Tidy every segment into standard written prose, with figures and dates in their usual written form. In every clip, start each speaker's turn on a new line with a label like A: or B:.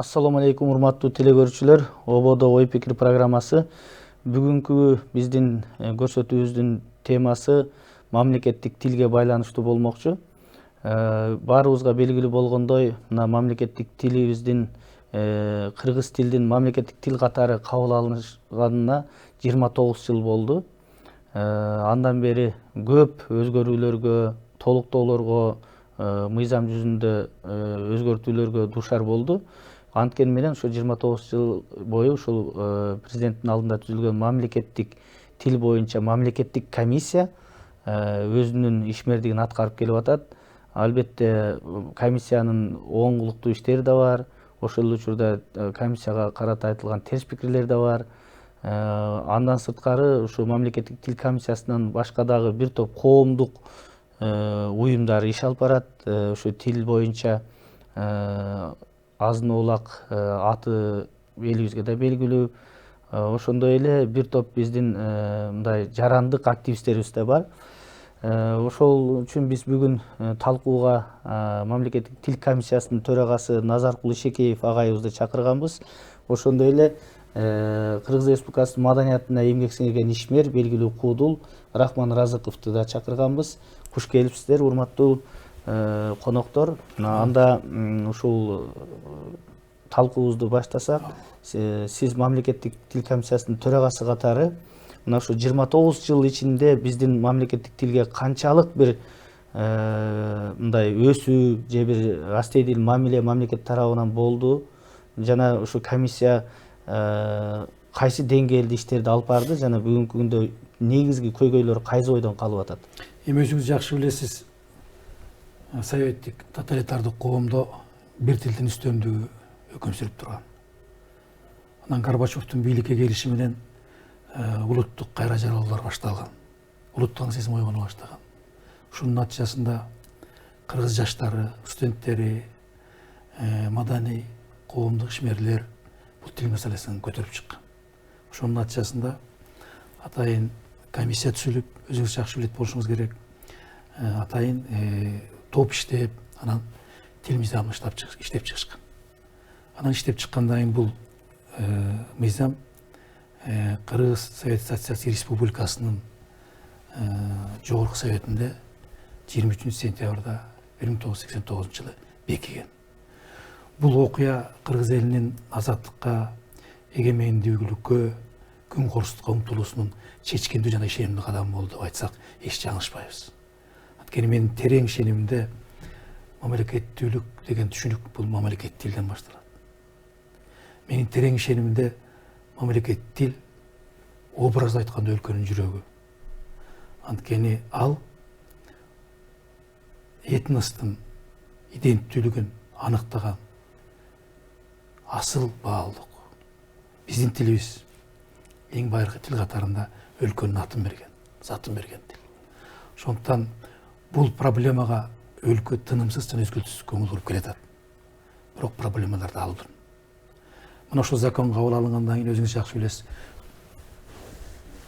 A: Assalamu алейкум, урматтуу телекөрүүчүлөр. Ободо ой пикир программасы. Бүгүнкү биздин көрсөтүүбүздүн темасы мамлекеттик тилге байланыштуу болмокчу. Баарыбызга белгилүү болгондой, мына мамлекеттик тилибиздин кыргыз тилдин мамлекеттик тил катары кабыл алынганына 29 жыл болду. Андан бери көп өзгөрүүлөргө, толуктоолорго, мыйзам жүзүндө өзгөртүүлөргө дуушар болду. Анткени менен ошо 29 жыл бою ушул президенттин алдында түзүлгөн мамлекеттик тил боюнча мамлекеттик комиссия өзүнүн ишмердигин аткарып келип атат. Албетте комиссиянын оңгулуктуу иштери да бар. Ошол учурда комиссияга карата айтылган терс пикирлер да бар. Андан сырткары ушу мамлекеттик тил комиссиясынан башка дагы бир топ коомдук уюмдар иш алып барат. Ушу тил боюнча азын оолак аты элибизге да белгилүү. Ошондой эле бир топ биздин мындай жарандык активисттерибиз да бар. Ошол үчүн биз бүгүн талкууга мамлекеттик тил комиссиясынын төрагасы Назаркул Ишекеев агайыбызды чакырганбыз. Ошондой эле Кыргыз Республикасынын маданиятына эмгек сиңирген ишмер, белгилүү куудул Рахман Разыковду да чакырганбыз. Куш келипсиздер, урматтуу коноктор. Анда ушул талкуубузду баштасак, сиз мамлекеттик тил комиссиясынын төрагасы катары мына ушу 29 жыл ичинде биздин мамлекеттик тилге канчалык бир мындай өсүү же бир астейдил мамиле мамлекет тарабынан болду жана ушу комиссия кайсы деңгээлде иштерди алып барды жана бүгүнкү күндө негизги көйгөйлөр кайсы ойдон калып атат?
B: Эми өзүңүз жакшы билесиз, советтик тоталитардык коомдо бир тилдин үстөмдүгү өкүм сүрүп турган. Анан Горбачевдун бийликке келиши менен улуттук кайра жаралуулар башталган. Улуттук аңсызым ойгоно баштаган. Ушунун натыйжасында кыргыз жаштары, студенттери, маданий коомдук ишмерлер бул тил маселесин көтөрүп чыккан. Ошонун натыйжасында атайын комиссия түзүлүп, өзүңүз жакшы билет болушуңуз керек. Атайын топ иштеп, анан тил мыйзамын иштеп чыгышкан. Анан иштеп чыккандан кийин бул мыйзам Кыргыз Совет Социалистик Республикасынын жогорку советинде 23 сентябрда 1989 жылы бекиген. Бул окуя кыргыз элинин азаттыкка, эгемендүүлүккө, күн корустукка умтулуусунун чечкиндүү жана ишенимдүү кадамы болду деп айтсак эч жаңылышпайбыз. Анткени менин терең ишенимимде мамлекеттүүлүк деген түшүнүк бул мамлекеттик тилден башталат. Менин терең ишенимимде мамлекеттик тил образды айтканда өлкөнүн жүрөгү. Анткени ал этностун иденттүүлүгүн аныктаган асыл баалдык. Биздин тилибиз эң байыркы тил катарында өлкөнүн атын берген, затын берген тил. Ошондуктан бул проблемага өлкө тынымсыз жана үзгүлтүсүз көңүл буруп келатат. Бирок проблемалар да алдыр. Мына ошол закон кабыл алынгандан кийин өзүңүз жакшы билесиз.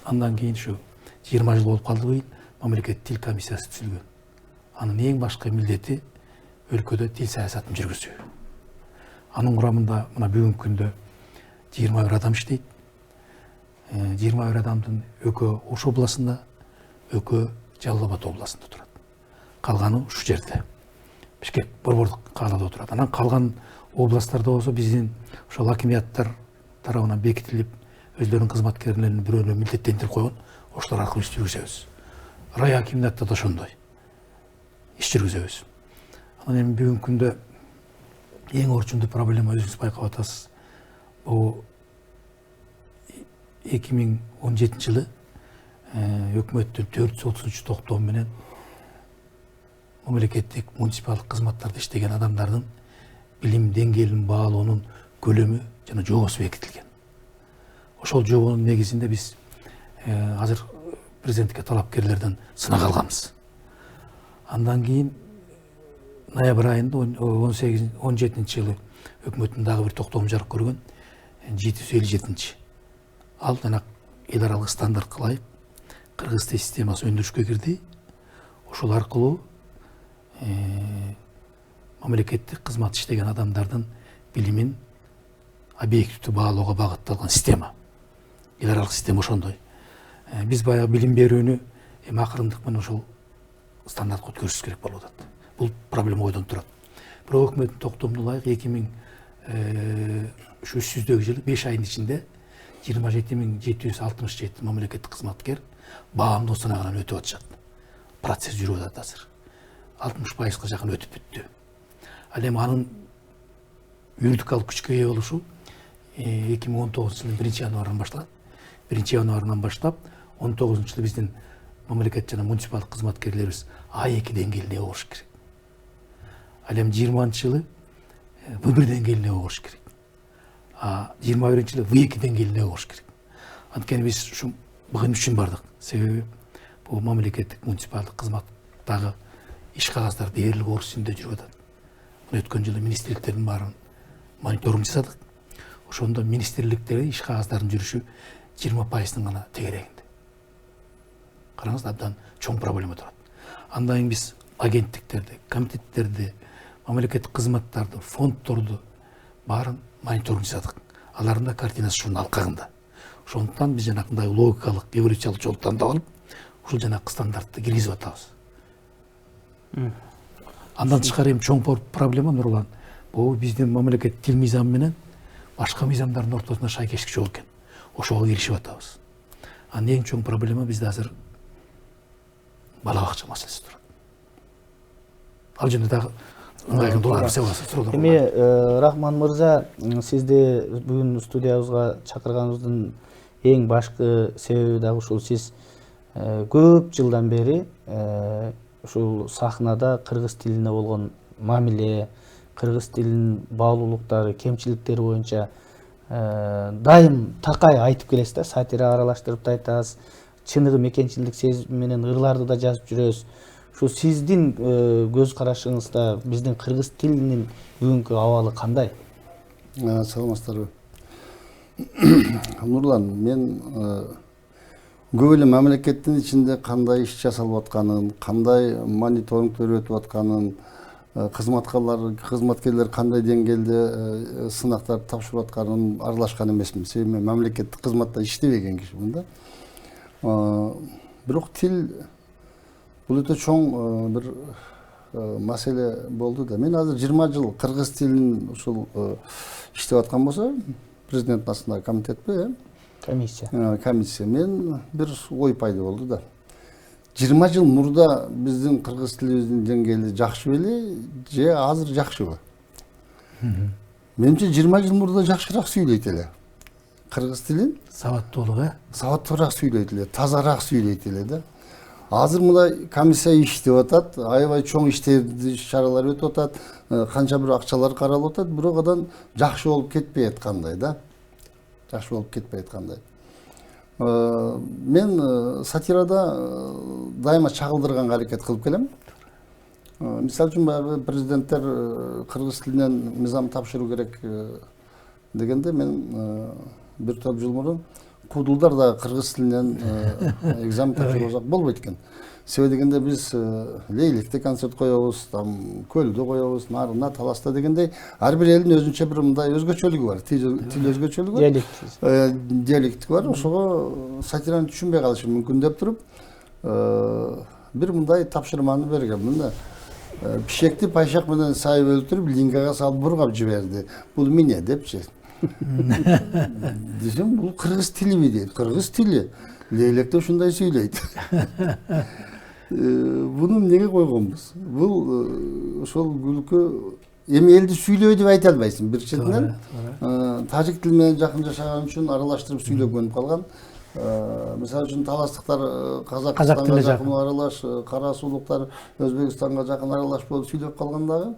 B: Андан кийин ушу 20 жыл болуп калды быйыл мамлекеттик тил комиссиясы түзүлгөн. Анын эң башкы милдети өлкөдө тил саясатын жүргүзүү. Анын курамында мына бүгүнкү күндө 21 адам иштейт. 21 адамдын экөө Ош областында, экөө Жалал Абад областында турат. Калганы ушул жерде. Бишкек борбордук каалада турат. Анан калган областтарда болсо биздин ошол акимияттар тарабынан бекитилип, өздөрүнүн кызматкерлерин бирөөнө милдеттендирип койгон, ошолор аркылуу иш жүргүзөбүз. Рай акимиятта да ошондой иш жүргүзөбүз. Анан эми бүгүнкү күндө эң орчундуу проблема өзүңүз байкап атасыз. Бул 2017 жылы өкмөттүн 430 токтому менен мамлекеттик муниципалдык кызматтарда иштеген адамдардын билим деңгээлин баалоонун көлөмү жана жобосу бекитилген. Ошол жобонун негизинде биз азыр президенттикке талапкерлерден сынак алганбыз. Андан кийин ноябрь айында 17 жылы өкмөттүн дагы бир токтому жарык көргөн 757. Ал жана эл аралык стандартка ылайык кыргыз тил системасы өндүрүшкө кирди. Ошол аркылуу мамлекеттик кызмат иштеген адамдардын билимин объективдүү баалоого багытталган система, эл аралык система ошондой. Биз баягы билим берүүнү акырындык менен ошол стандартка өткөрүшүбүз керек болуп атат. Бул проблема ойдон турат. Бирок өкмөттүн токтомуна ылайык 2003-жылы 5 айдын ичинде 27.767 мамлекеттик кызматкер баамдоо сынагынан өтүп атышат. Процесс жүрүп атат азыр. 60%га жакын өтүп бүттү. Ал эми анын юридикалык күчкө ээ болушу 2019-жылдын 1-январынан башталат. 1-январынан баштап 19-жылы биздин мамлекет жана муниципалдык кызматкерлерибиз А2 деңгээлине болуш керек. Ал эми 20-жылы В1 деңгээлине болуш керек. 21-жылы В2 деңгээлине болуш керек. Анткени биз ушу буга үчүн бардык. Себеби бул мамлекеттик муниципалдык кызматтагы иш кагаздары дээрлик орус тилинде жүрүп атат. Өткөн жылы министрликтердин баарын мониторинг жасадык. Ошондо министрликтерде иш кагаздардын жүрүшү 20%-ның гана тегерегинде. Караңыз, абдан чоң проблема турат. Андан кийин биз агенттиктерди, комитеттерди, мамлекеттик кызматтарды, фонддорду баарын мониторинг жасадык. Алардын да картинасы ушунун алкагында. Ошондуктан биз жанакындай логикалык, эволюциялык жолду тандап алып, ушул жанакы стандартты киргизип атабыз. Андан тышкары эми чоң проблема Нурлан, бул биздин мамлекет тил мыйзамы менен башка мыйзамдардын ортосунда шайкештик жок экен. Ошого киришип атабыз. Анын эң чоң проблема бизде азыр бала бакча маселеси турат. Ал жөнүндө дагы ыңгайлуу суроолор.
A: Эми Рахман мырза, сизди бүгүн студиябызга чакырганыбыздын эң башкы себеби дагы ушул. Сиз көп жылдан бери ушул сахнада кыргыз тилине болгон мамиле, кыргыз тилинин баалуулуктары, кемчиликтери боюнча дайым такай айтып келесиз да, сатира аралаштырып да айтасыз, чыныгы мекенчилдик сезим менен ырларды да жазып жүрөсүз. Ушу сиздин көз карашыңызда биздин кыргыз тилинин бүгүнкү абалы кандай?
C: Саламатсыздарбы. Нурлан, мен көп эле мамлекеттин ичинде кандай иш жасалып атканын, кандай мониторингдер өтүп атканын, кызматкерлер кандай деңгээлде сынактарды тапшырып атканын аралашкан эмесмин. Себеби мен мамлекеттик кызматта иштебеген кишимин да. Бирок тил бул өтө чоң бир маселе болду да. Мен азыр 20 жыл кыргыз тилин ушул иштеп аткан болсо, президенттин астындагы комитетпи, комиссия. Мен бир ой пайда болду да. 20 жыл мурда биздин кыргыз тилибиздин деңгээли жакшы беле, же азыр жакшыбы? Менимче 20 жыл мурда жакшыраак сүйлөйт эле. Кыргыз тилин
B: сабаттуулугу,
C: сабаттуураак сүйлөйт эле, тазараак сүйлөйт эле да. Азыр мындай комиссия иштеп атат, аябай чоң иштерди, чаралар өтүп атат, канча бир акчалар каралып атат, бирок адан жакшы болуп кетпей аткандай да. Жакшы болуп кетпей аткандай. Мен сатирада дайыма чагылдырганга аракет кылып келем. Мисалы үчүн баягы президенттер кыргыз тилинен мыйзам тапшыруу керек дегенде мен бир топ жыл мурун куудулдар да кыргыз тилинен экзамен тапшырбасак болбойт экен. Себеби дегенде биз Лейликте концерт коебуз, там Көлдө коебуз, Нарында, Таласта дегендей ар бир элдин өзүнчө бир мындай өзгөчөлүгү бар. Тил өзгөчөлүгү бар. Диалект бар. Ошого сатираны түшүнбөй калышы мүмкүн деп туруп бир мындай тапшырманы бергем. Мында пишекти пайшак менен сайып өлтүрүп лингага салып бургап жиберди. Бул эмне депчи. Десем, бул кыргыз тилиби дейт. Кыргыз тили. Лейлекте ушундай сүйлөйт. Буну эмнеге койгонбуз? Бул ошол күлкү эми элди сүйлөй деп айта албайсың. Бир четинен тажик тили менен жакын жашаган үчүн аралаштырып сүйлөп көнүп калган. Мисалы үчүн таластыктар Казакстанга жакын аралаш, кара суулуктар Өзбекстанга жакын аралаш болуп сүйлөп калгандагы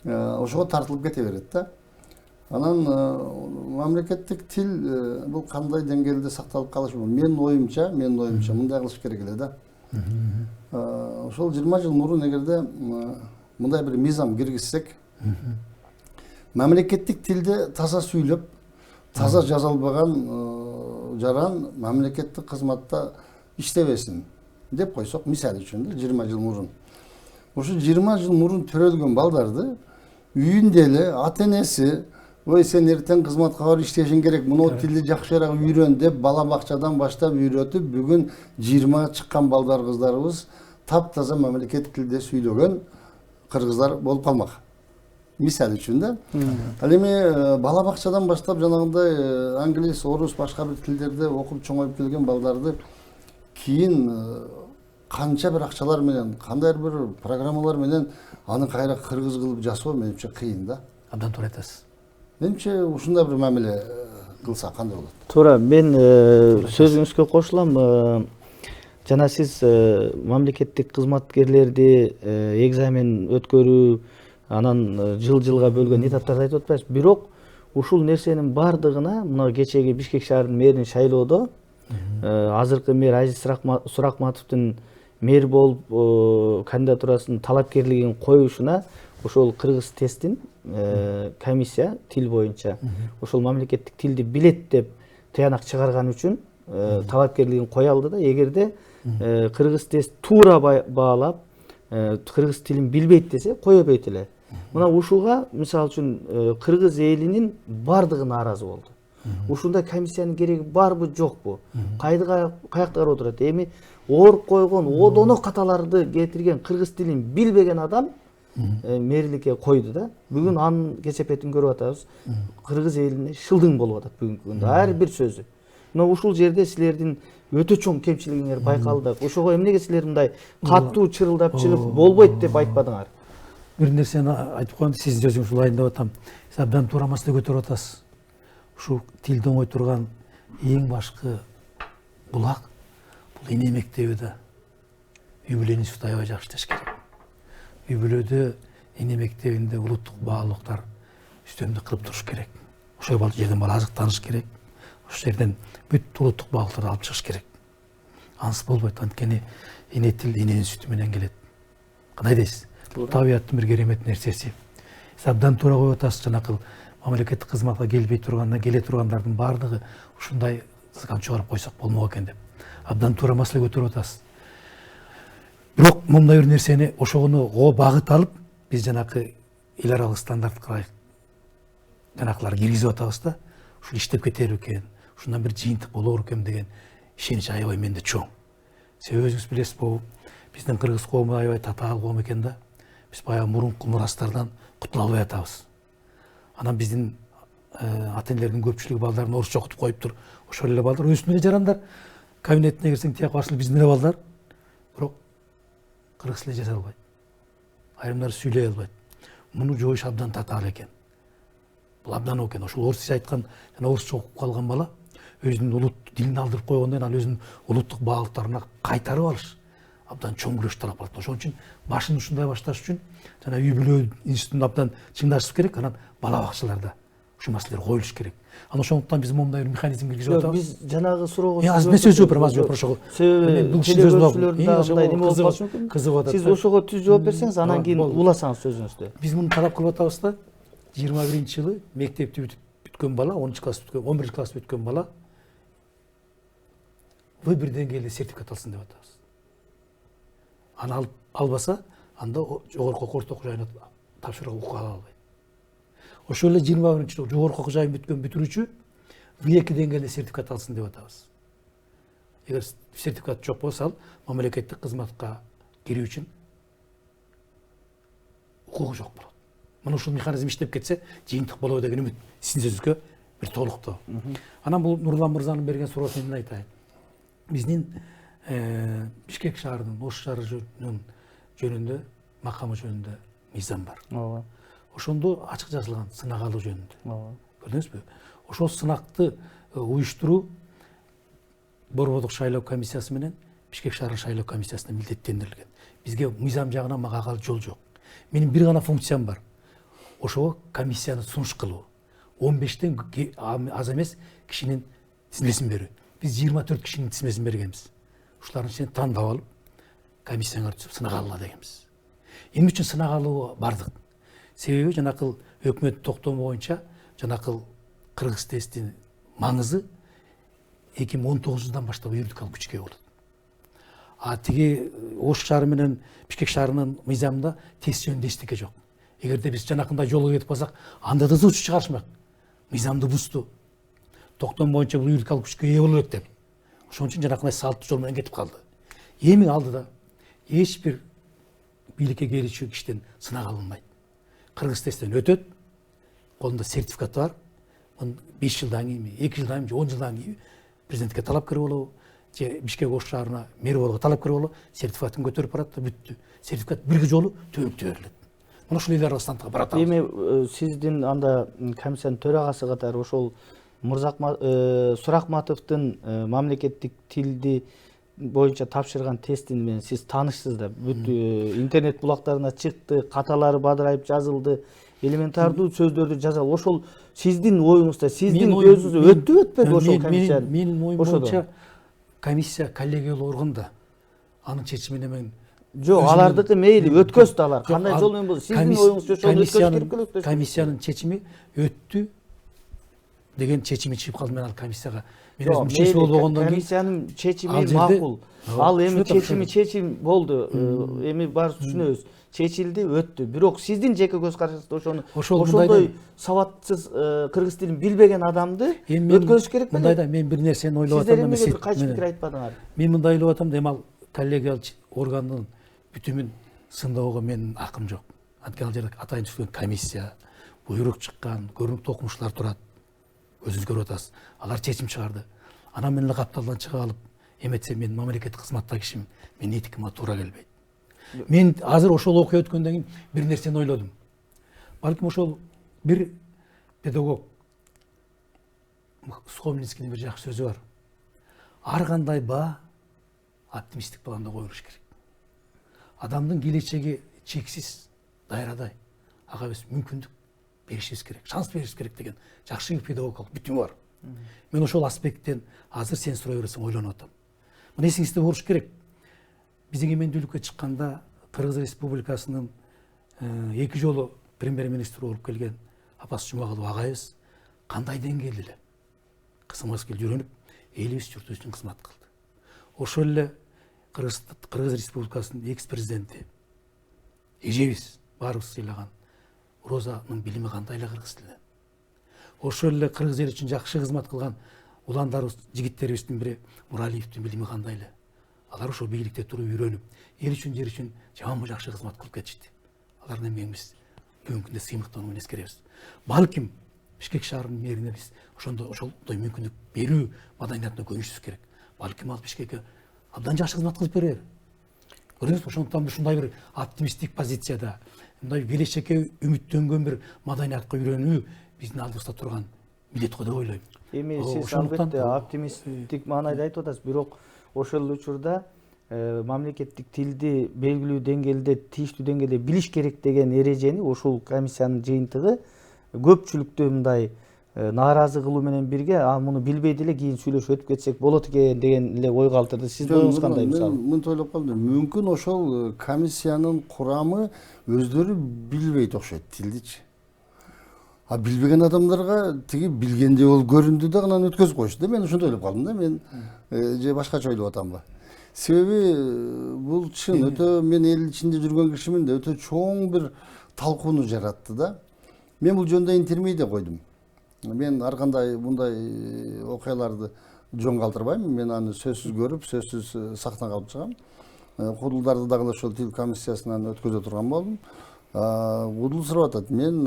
C: ошого тартылып кете берет да. Анан мамлекеттик тил бул кандай деңгээлде сакталып калышы мүмкүн? Менин оюмча мындай кылыш керек эле да. Ошол 20 жыл мурун эгерде мындай бир мыйзам киргизсек, мамлекеттик тилде таза сүйлөп, таза жаза албаган жаран мамлекеттик кызматта иштебесин деп койсок, мисалы үчүн 20 жыл мурун. Ошо 20 жыл мурун төрөлгөн балдарды үйүндө эле ата энеси ой сен ертең кызматка барып иштешиң керек, мынау тилди жакшыраак үйрөн деп бала бакчадан баштап үйрөтүп, бүгүн 20 чыккан балдар кыздарыбыз таптаза мамлекеттик тилде сүйлөгөн кыргыздар болуп калмак. Мисал үчүн да. Ал эми бала бакчадан баштап жанагындай англис, орус, башка бир тилдерде окуп чоңоюп келген балдарды кийин канча бир акчалар менен, кандай бир программалар менен аны кайра кыргыз кылып жасоо менимче кыйын да.
B: Абдан туура айтасыз.
C: Менимче ушундай бир мамиле кылса кандай болот?
A: Туура, мен сөзүңүзгө кошулам. Жана сиз мамлекеттик кызматкерлерди экзамен өткөрүү, анан жыл-жылга бөлгөн этаптарды айтып атпайсыз. Бирок ушул нерсенин бардыгына мына кечеги Бишкек шаарынын мэрин шайлоодо азыркы мэр Азиз Суракматовдун мэр болуп кандидатурасын талапкерлигин коюшуна ошол кыргыз тестин комиссия тил боюнча ошол мамлекеттик тилди билет деп тыянак чыгарган үчүн талапкерлигин кое алды да. Эгерде кыргыз тест туура баалап кыргыз тилин билбейт десе кое бейт эле. Мына ушуга мисалы үчүн кыргыз элинин бардыгы нааразы болду. Ушундай комиссиянын кереги барбы жокпу? Кайда каяктар отурат? Эми ооруп койгон одоно каталарды кетирген кыргыз тилин билбеген адам мэрликке койду да. Бүгүн анын кесепетин көрүп атабыз. Кыргыз элине шылдың болуп атат бүгүнкү күндө ар бир сөзү. Мына ушул жерде силердин өтө чоң кемчилигиңер байкалды. Ошого эмнеге силер мындай катуу чырылдап чыгып болбойт деп айтпадыңар?
B: Бир нерсени айтып коеюн, сиздин сөзүңүз улайын деп атам. Сиз абдан туура маселе көтөрүп атасыз. Ушу тилди оңой турган эң башкы булак бул эне мектеби да. Үй бүлө институту аябай жакшы иштеш керек. Үй бүлөдө эне мектебинде улуттук баалуулуктар үстөмдүк кылып туруш керек. Ошол жерден бала азыктаныш керек. Ошол жерден бүт улуттук баалуулуктарды алып чыгыш керек. Ансыз болбойт, анткени эне тил эненин сүтү менен келет. Кандай дейсиз? Бул табияттын бир керемет нерсеси. Сиз абдан туура коюп атасыз. Жанакыл мамлекеттик кызматка келбей тургандар, келе тургандардын баардыгы ушундай сызган чыгарып койсок болмок экен деп. Абдан туура маселе көтөрүп атасыз. Бирок мындай бир нерсени ошону багыт алып, биз жанакы эл аралык стандартка жанакылар киргизип атабыз да. Ушул иштеп кетер экен, ушундан бир жыйынтык болор экен деген ишенич аябай менде чоң. Сиз өзүңүз билесиз, бул биздин кыргыз коому аябай татаал коом экен да. Биз баягы мурунку мурастардан кутула албай атабыз. Анан биздин ата-энелердин көпчүлүгү балдарын орусча окутуп коюптур. Ошол эле балдар өзүнүн эле жарандар. Кабинетине кирсең тияк башылы биздин эле балдар. Бирок кыргыз тилде жаза албайт. Айрымдары сүйлөй албайт. Муну жоош абдан татаал экен. Бул абдан экен. Ошол орусча айткан жана орусча окуп калган бала өзүнүн улут дилин алдырып койгондон ал өзүнүн улуттук баалуулуктарына кайтарып алыш абдан чоң күрөш талап кылат. Ошон үчүн башын ушундай башташ үчүн жана үй бүлө институтун абдан чыңдашыбыз керек. Анан бала бакчаларда ушул маселелер коюлуш керек. Анан ошондуктан биз момундай бир механизм киргизип атабыз.
A: Биз жанагы суроого
B: аз жооп берем, аз жооп ошого.
A: Бул сиз ошого түз жооп берсеңиз, анан кийин уласаңыз сөзүңүздү.
B: Биз муну талап кылып атабыз да. 21-жылы мектепти бүткөн бала, 10 класс бүткөн, 11 класс бүткөн бала В1 деңгээлде сертификат алсын деп атабыз. Аны албаса, анда жогорку окуу окуу жайына тапшырууга укук ала албайт. Ошол эле 21-жылы жогорку окуу жайын бүткөн бүтүрүүчү В2 деңгээлде сертификат алсын деп атабыз. Эгер сертификат жок болсо, ал мамлекеттик кызматка кирүү үчүн укугу жок болот. Мына ушул механизм иштеп кетсе, жыйынтык болобу деген үмүт сиздин сөзүңүзгө бир толуктоо. Анан бул Нурлан мырзанын берген суроосун мен айтайын. Биздин Бишкек шаарынын Ош шаары жөнүндө, макамы жөнүндө мыйзам бар.
A: Ооба.
B: Ошондо ачык жазылган сынак алуу жөнүндө. Көрдүңүзбү? Ошол сынакты уюштуруу Борбордук шайлоо комиссиясы менен Бишкек шаарынын шайлоо комиссиясына милдеттендирилген. Бизге мыйзам жагынан мага кагал жол жок. Менин бир гана функциям бар. Ошого комиссияны сунуш кылуу. 15тен аз эмес кишинин тизмесин берүү. Биз 24 кишинин тизмесин бергенбиз. Ушулардын ичинен тандап алып, комиссияга түзүп сынак алгыла дегенбиз. Эмне үчүн сынак алуу бардык? Себеби жанакыл өкмөт токтому боюнча жанакыл кыргыз тестин маңызы 2019-дан баштап юридикалык күчкө болот. А тиги Ош шаары менен Бишкек шаарынын мыйзамында тест жөнүндө эчтеке жок. Эгерде биз жанакындай жолго кетип калсак, анда да зучу чыгарышмак. мыйзамды бузду. Токтом боюнча бул юридикалык күчкө ээ боло элек деп. Ошон үчүн жанакындай салттуу жол менен кетип калды. Эми алдыда эч бир бийликке келүүчү кишиден сынак алынбайт. Кыргыз тесттен өтөт, колунда сертификаты бар. 5 жылдан кийинби, 2 жылдан кийинби, 10 жылдан кийинби президентке талапкер болобу, же Бишкек ош шаарына мэр болууга талапкер болобу, сертификатын көтөрүп барат да бүттү. Сертификат бир жолу төбөктө берилет. Мына ушул элдер стандартка барат.
A: Эми сиздин анда комиссиянын төрагасы катары ошол Суракматовдун мамлекеттик тилди боюнча тапшырган тестин менен сиз таанышсыз да. Бүт интернет булактарына чыкты, каталары бадырайып жазылды, элементардуу сөздөрдү жазалы. Ошол сиздин оюңузда, сиздин көзүңүздө өттүбү өтпөдүбү ошол комиссия?
B: Менин оюм боюнча комиссия коллегиялык органда. Анын чечимине мен
A: жок, алардыкы мейли өткөздү алар. Кандай жол менен болду? Сиздин оюңузча ошону өткөзүш керек беле?
B: Комиссиянын чечими өттү деген чечими чыгып калды. Мен ал комиссияга мен өзүм мүчөсү болбогондон кийин
A: комиссиянын чечими макул. Ал эми чечим болду. Эми баарыбыз түшүнөбүз. Чечилди, өттү. Бирок сиздин жеке көз карашыңызда ошондой сабатсыз кыргыз тилин билбеген адамды өткөзүш керек беле?
B: Мындайда мен бир нерсени ойлоп атам.
A: Сиздер эмнеге кайчы пикир айтпадыңар?
B: Мен мындай ойлоп атам, эми ал коллегиялык органдын бүтүмүн сындоого менин акым жок. Анткени ал жерде атайын түзүлгөн комиссия, буйрук чыккан, көрүнүктүү окумуштуулар турат. Өзүңүз көрүп атасыз. Алар чечим чыгарды. Анан мен эле капталдан чыга алып, эметсе мен мамлекеттик кызматта кишим, мен этикиме туура келбейт. Мен азыр ошол окуя өткөндөн кийин бир нерсени ойлодум. Балким ошол бир педагог Схомлинскийдин бир жакшы сөзү бар. Ар кандай баа оптимисттик планда коюлуш керек. Адамдын келечеги чексиз, дайрадай. Ага биз мүмкүндүк беришибиз керек, шанс беришибиз керек деген жакшы педагогикалык бүтүмү бар. Мен ошол аспекттен азыр сен сурай берсең ойлонуп атам. Мына эсиңизде болуш керек. Биз эгемендүүлүккө чыкканда Кыргыз Республикасынын 2 жолу премьер-министр болуп келген Апас Жумагулов агайыбыз кандай деңгээлде эле кызматка жүрүнүп, элибиз журтубуз үчүн кызмат кылды. Ошол эле Кыргыз Республикасынын экс-президенти эжебиз баарыбыз сыйлаган Розанын билими кандай эле кыргыз тилинен. Ошол эле кыргыз эли үчүн жакшы кызмат кылган уландарыбыз, жигиттерибиздин бири Муралиевдин билими кандай эле. Алар ошол бийликте туруп үйрөнүп, эл үчүн, жер үчүн жаман жакшы кызмат кылып кетишти. Алардын эмгегибиз бүгүнкү күндө сыймыктануу менен эскеребиз. Балким Бишкек шаарынын мэрине биз ошондой мүмкүндүк берүү маданиятына көбүшүбүз керек. Балким ал Бишкекке абдан жакшы кызмат кылып берер. Көрдүңүзбү? Ошондуктан ушундай бир оптимисттик позицияда, мындай келечекке үмүттөнгөн бир маданиятка үйрөнүү биздин алдыбызда турган милдет го деп ойлойм.
A: Эми сиз албетте оптимисттик маанайда айтып атасыз, бирок ошол учурда мамлекеттик тилди белгилүү деңгээлде, тийиштүү деңгээлде билиш керек деген эрежени ошол комиссиянын жыйынтыгы көпчүлүктү мындай нааразы кылуу менен бирге, муну билбей деле кийин сүйлөшүп өтүп кетсек болот экен деген эле ой калтырды. Сиздин оюңуз кандай мисалы?
C: Мен мынтип ойлоп калдым. Мүмкүн ошол комиссиянын курамы өздөрү билбейт окшойт тилдичи. Билбеген адамдарга тиги билгендей болуп көрүндү да анан өткөзүп коюшту да. Мен ошондой ойлоп калдым да. Мен же башкача ойлоп атамбы? Себеби бул чын өтө, мен эл ичинде жүргөн кишимин да, өтө чоң бир талкууну жаратты да. Мен бул жөнүндө интервью да койдум. Мен ар кандай мындай окуяларды жөн калтырбайм. Мен аны сөзсүз көрүп, сөзсүз сактан калып чыгам. Кудулдарды дагы ошол тил комиссиясынан өткөзө турган болдум. Кудул сурап атат, мен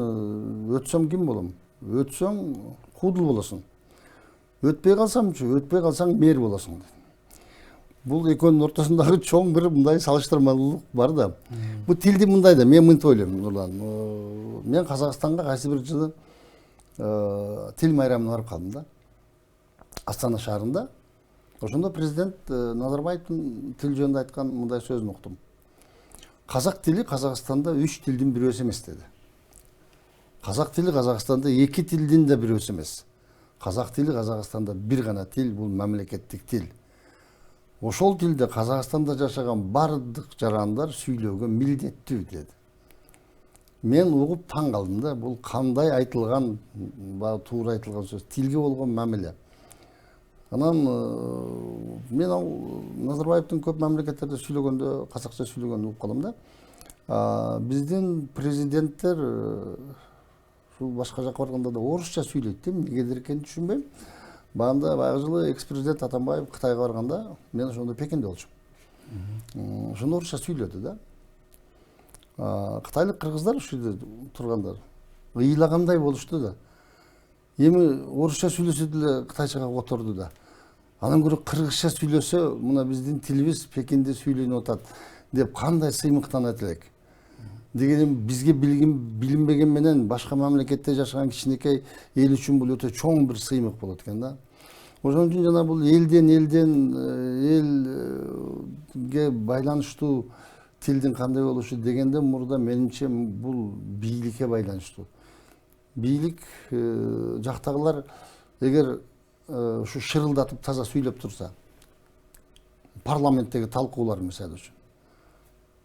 C: өтсөм ким болом? Өтсөң кудул болосуң. Өтпөй калсамчы? Өтпөй калсаң мэр болосуң. Бул экөөнүн ортосундагы чоң бир мындай салыштырмалуулук бар да. Бул тилди мындай да, мен мынтип ойлойм, Нурлан. Мен Казакстанга кайсы бир жылы тил майрамына барып калдым да. Астана шаарында. Ошондо президент Назарбаевдин тил жөнүндө айткан мындай сөзүн уктум. Казак тили Казакстанда 3 тилдин бирөөсү эмес деди. Казак тили Казакстанда 2 тилдин да бирөөсү эмес. Казак тили Казакстанда бир гана тил, бул мамлекеттик тил. Ошол тилде Казакстанда жашаган бардык жарандар сүйлөөгө милдеттүү деди. Мен угуп таң калдым да, бул кандай айтылган, туура айтылган сөз, тилге болгон мамиле. Анан мен Назарбаевдин көп мамлекеттерде сүйлөгөндө, казакча сүйлөгөндү угуп калам да. Биздин президенттер ушул башка жака барганда да орусча сүйлөйт да, эмнегедир экенин түшүнбөйм. Баягы жылы экс президент Атамбаев Кытайга барганда мен ошондо Пекинде болчумун. Ошондо орусча сүйлөдү да. Кытайлык кыргыздар ушул жерде тургандар ыйлагандай болушту да. Эми орусча сүйлөсө деле кытайчага которду да. Анан көрө кыргызча сүйлөсө, мына биздин тилибиз Пекинде сүйлөнүп атат деп кандай сыймыктанат элек. Дегеним бизге билинбеген менен башка мамлекетте жашаган кичинекей эл үчүн бул өтө чоң бир сыймык болот экен да. Ошон үчүн жана бул элден элге байланыштуу тилдин кандай болушу дегенде мурда менимче бул бийликке байланыштуу. Бийлик жактагылар эгер ушу шырылдатып таза сүйлөп турса, парламенттеги талкуулар мисалы үчүн.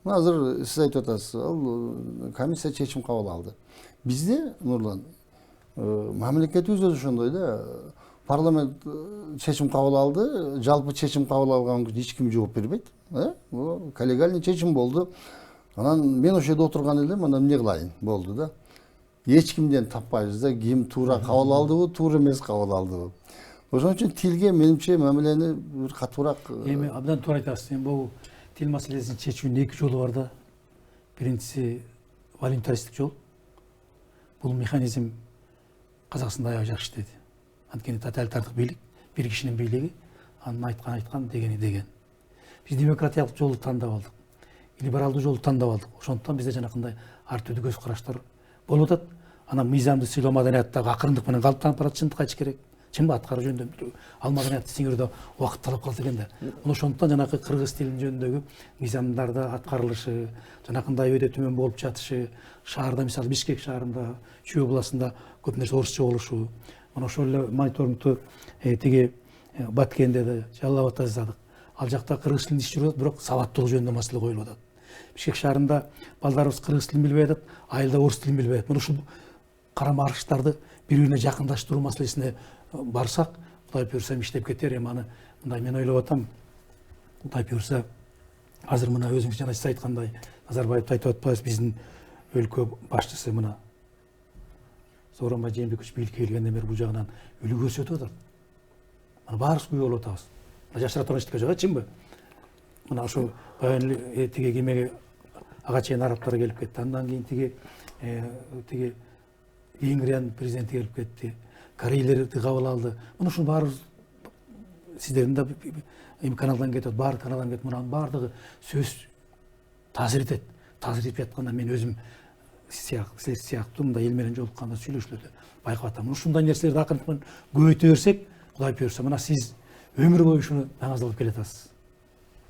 C: Азыр сиз айтып атасыз, ал комиссия чечим кабыл алды. Бизде Нурлан мамлекетибиз өзү ошондой да. Парламент чечим кабыл алды, жалпы чечим кабыл алган эч ким жооп бербейт. Коллегиальный чечим болду. Анан мен ошол жерде отурган элем, анан эмне кылайын болду да. Эч кимден таппайбыз да, ким туура кабыл алдыбы, туура эмес кабыл алдыбы. Ошон үчүн тилге менимче мамилени бир катуураак.
B: Эми абдан туура айтасыз. Бул тил маселесин чечүүнүн эки жолу бар да. Биринчиси волонтаристик жол. Бул механизм Казакстанда аябай жакшы иштеди. Анткени тоталитардык бийлик, бир кишинин бийлиги, анын айткан дегени деген. Биз демократиялык жолду тандап алдык. Либералдуу жолду тандап алдык. Ошондуктан бизде жанакындай ар түрдүү көз караштар болуп атат. Анан мыйзамды сыйлоо маданияттагы акырындык менен калыптанып барат, чындыкка айтыш керек. Чынбы аткаруу жөнүндө ал маданиятты сиңирүүдө убакыт талап калат экен да. Ошондуктан жанакы кыргыз тилинин жөнүндөгү мыйзамдарды аткарылышы, жанакындай өйдө төмөн болуп жатышы, шаарда мисалы Бишкек шаарында, Чүй областында көп нерсе орусча болушу. Мына ошол эле мониторингту тиги Баткенде да Жалал Абадта жасадык. Ал жакта кыргыз тилинде иш жүрүп атат, бирок сабаттуулук жөнүндө маселе коюлуп атат. Бишкек шаарында балдарыбыз кыргыз тилин билбей атат, айылда орус тилин билбей атат. Мына ушул карама карыштарды бири-бирине жакындаштыруу маселесине барсак, Кудай буйрса иштеп кетер. Эми аны мындай мен ойлоп атам. Кудай буйрса азыр мына өзүңүз жана сиз айткандай Назарбаевди айтып атпайбыз, биздин өлкө башчысы мына Сооронбай Жээнбекович бийликке келгенден бери бул жагынан үлгү көрсөтүп атат. Мына баарыбыз күбө болуп атабыз. Жашыра турган эчтеке жок, чынбы? Мына ошо баягы тиги кемеге ага чейин арабтар келип кетти. Андан кийин тиги Венгриянын президенти келип кетти. Корейлерди кабыл алды. Мына ушул баарыбыз сиздердин да эми каналдан кетип, баары каналдан кетип, мунун баардыгы сөз таасир этет. Таасир этип жатканда мен өзүм сиз сыяктуу мындай эл менен жолукканда сүйлөшүүлөрдө байкап атам. Ушундай нерселерди акырындык менен көбөйтө берсек, Кудай буйрса, мына сиз өмүр бою ушуну таңазалап келатасыз.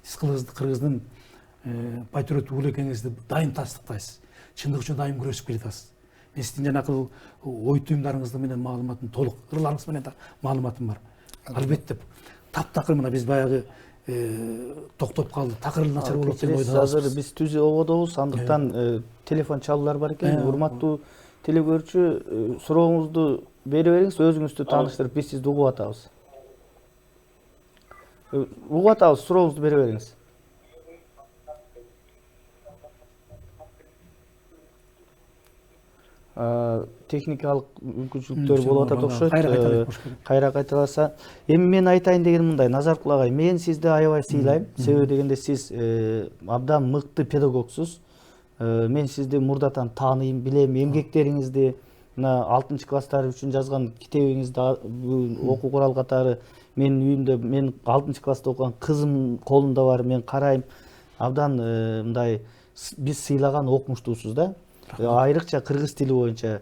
B: Сиз кыргыздын патриот ул экениңизди дайым тастыктайсыз. Чындык үчүн дайым күрөшүп келатасыз. Мен сиздин жанакы ой түйүмдарыңыз менен маалыматым толук, ырларыңыз менен да маалыматым бар. Албетте таптакыр мына биз баягы токтоп калды, такыр начар болот деп ойдобуз.
A: Азыр биз түз ободобуз, андыктан телефон чалуулар бар экен. Урматтуу телекөрүүчү, сурооңузду бере бериңиз, өзүңүздү тааныштырып, биз сизди угуп атабыз. Угуп атабыз, сурооңузду бере бериңиз. Техникалык мүмкүнчүлүктөр болуп атат окшойт. Кайра кайталаса. Эми мен айтайын дегеним мындай, Назаркул агай, мен сизди аябай сыйлайм. Себеби дегенде сиз абдан мыкты педагогсуз. Мен сизди мурдатан тааныйм, билем, эмгектериңизди, мына 6 класстар үчүн жазган китебиңизди окуу курал катары менин үйүмдө, мен 6 класста окуган кызым колунда бар, мен карайм. Абдан мындай биз сыйлаган окумуштуусуз да. Айрыкча кыргыз тили боюнча.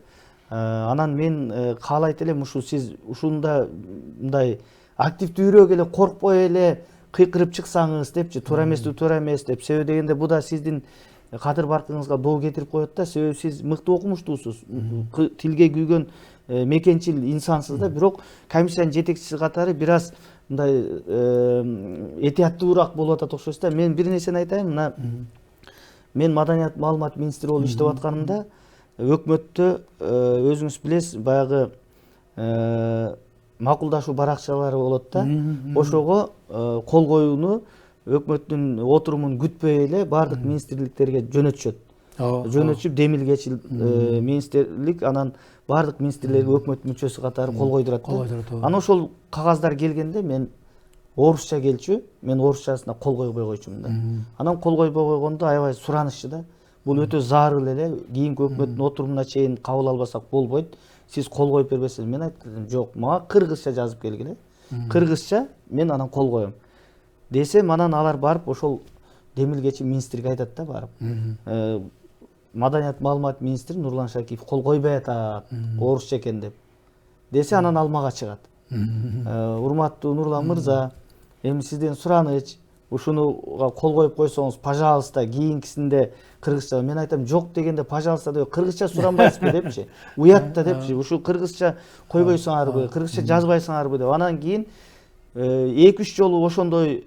A: Анан мен каалайт элем ушу сиз ушунда мындай активдүүрөөк эле, коркпой эле кыйкырып чыксаңыз депчи, туура эместүү туура эмес деп. Себеби дегенде бу да сиздин кадыр баркыңызга доо кетирип коет да. Себеби сиз мыкты окумуштуусуз, тилге күйгөн мекенчил инсансыз да. Бирок комиссиянын жетекчиси катары бир аз мындай этияттуураак болуп атат окшойсуз да. Мен бир нерсени айтайын, мына мен маданият маалымат министри болуп иштеп атканымда өкмөттө өзүңүз билесиз, баягы макулдашуу баракчалары болот да. Ошого кол коюуну өкмөттүн отурумун күтпөй эле баардык министрликтерге жөнөтүшөт. жөнөтүп демилгечил министрлик анан баардык министрлерге өкмөт мүчөсү катары кол койдурат. Анан ошол кагаздар келгенде мен орусча келчү, мен орусчасына кол койбой койчумун да. Анан кол койбой койгондо аябай суранышчу да. Бул өтө зарыл эле, кийинки өкмөттүн отурумуна чейин кабыл албасак болбойт. Сиз кол коюп бербесеңиз, мен айттым, жок, мага кыргызча жазып келгиле. Кыргызча мен анан кол коем. Десем, анан алар барып ошол демилгечи министрге айтат да барып. Маданият маалымат министри Нурлан Шакиев кол койбой атат, орусча экен деп. Десе анан ал мага чыгат. Урматтуу Нурлан мырза, эми сизден сураныч, ушунуга кол коюп койсоңуз, пожалуйста, кийинкисинде кыргызча. Мен айтам, жок дегенде пожалуйста деп, кыргызча суранбайсызбы депчи. Уят да депчи. Ушу кыргызча койбойсуңарбы, кыргызча жазбайсыңарбы деп. Анан кийин 2-3 жолу ошондой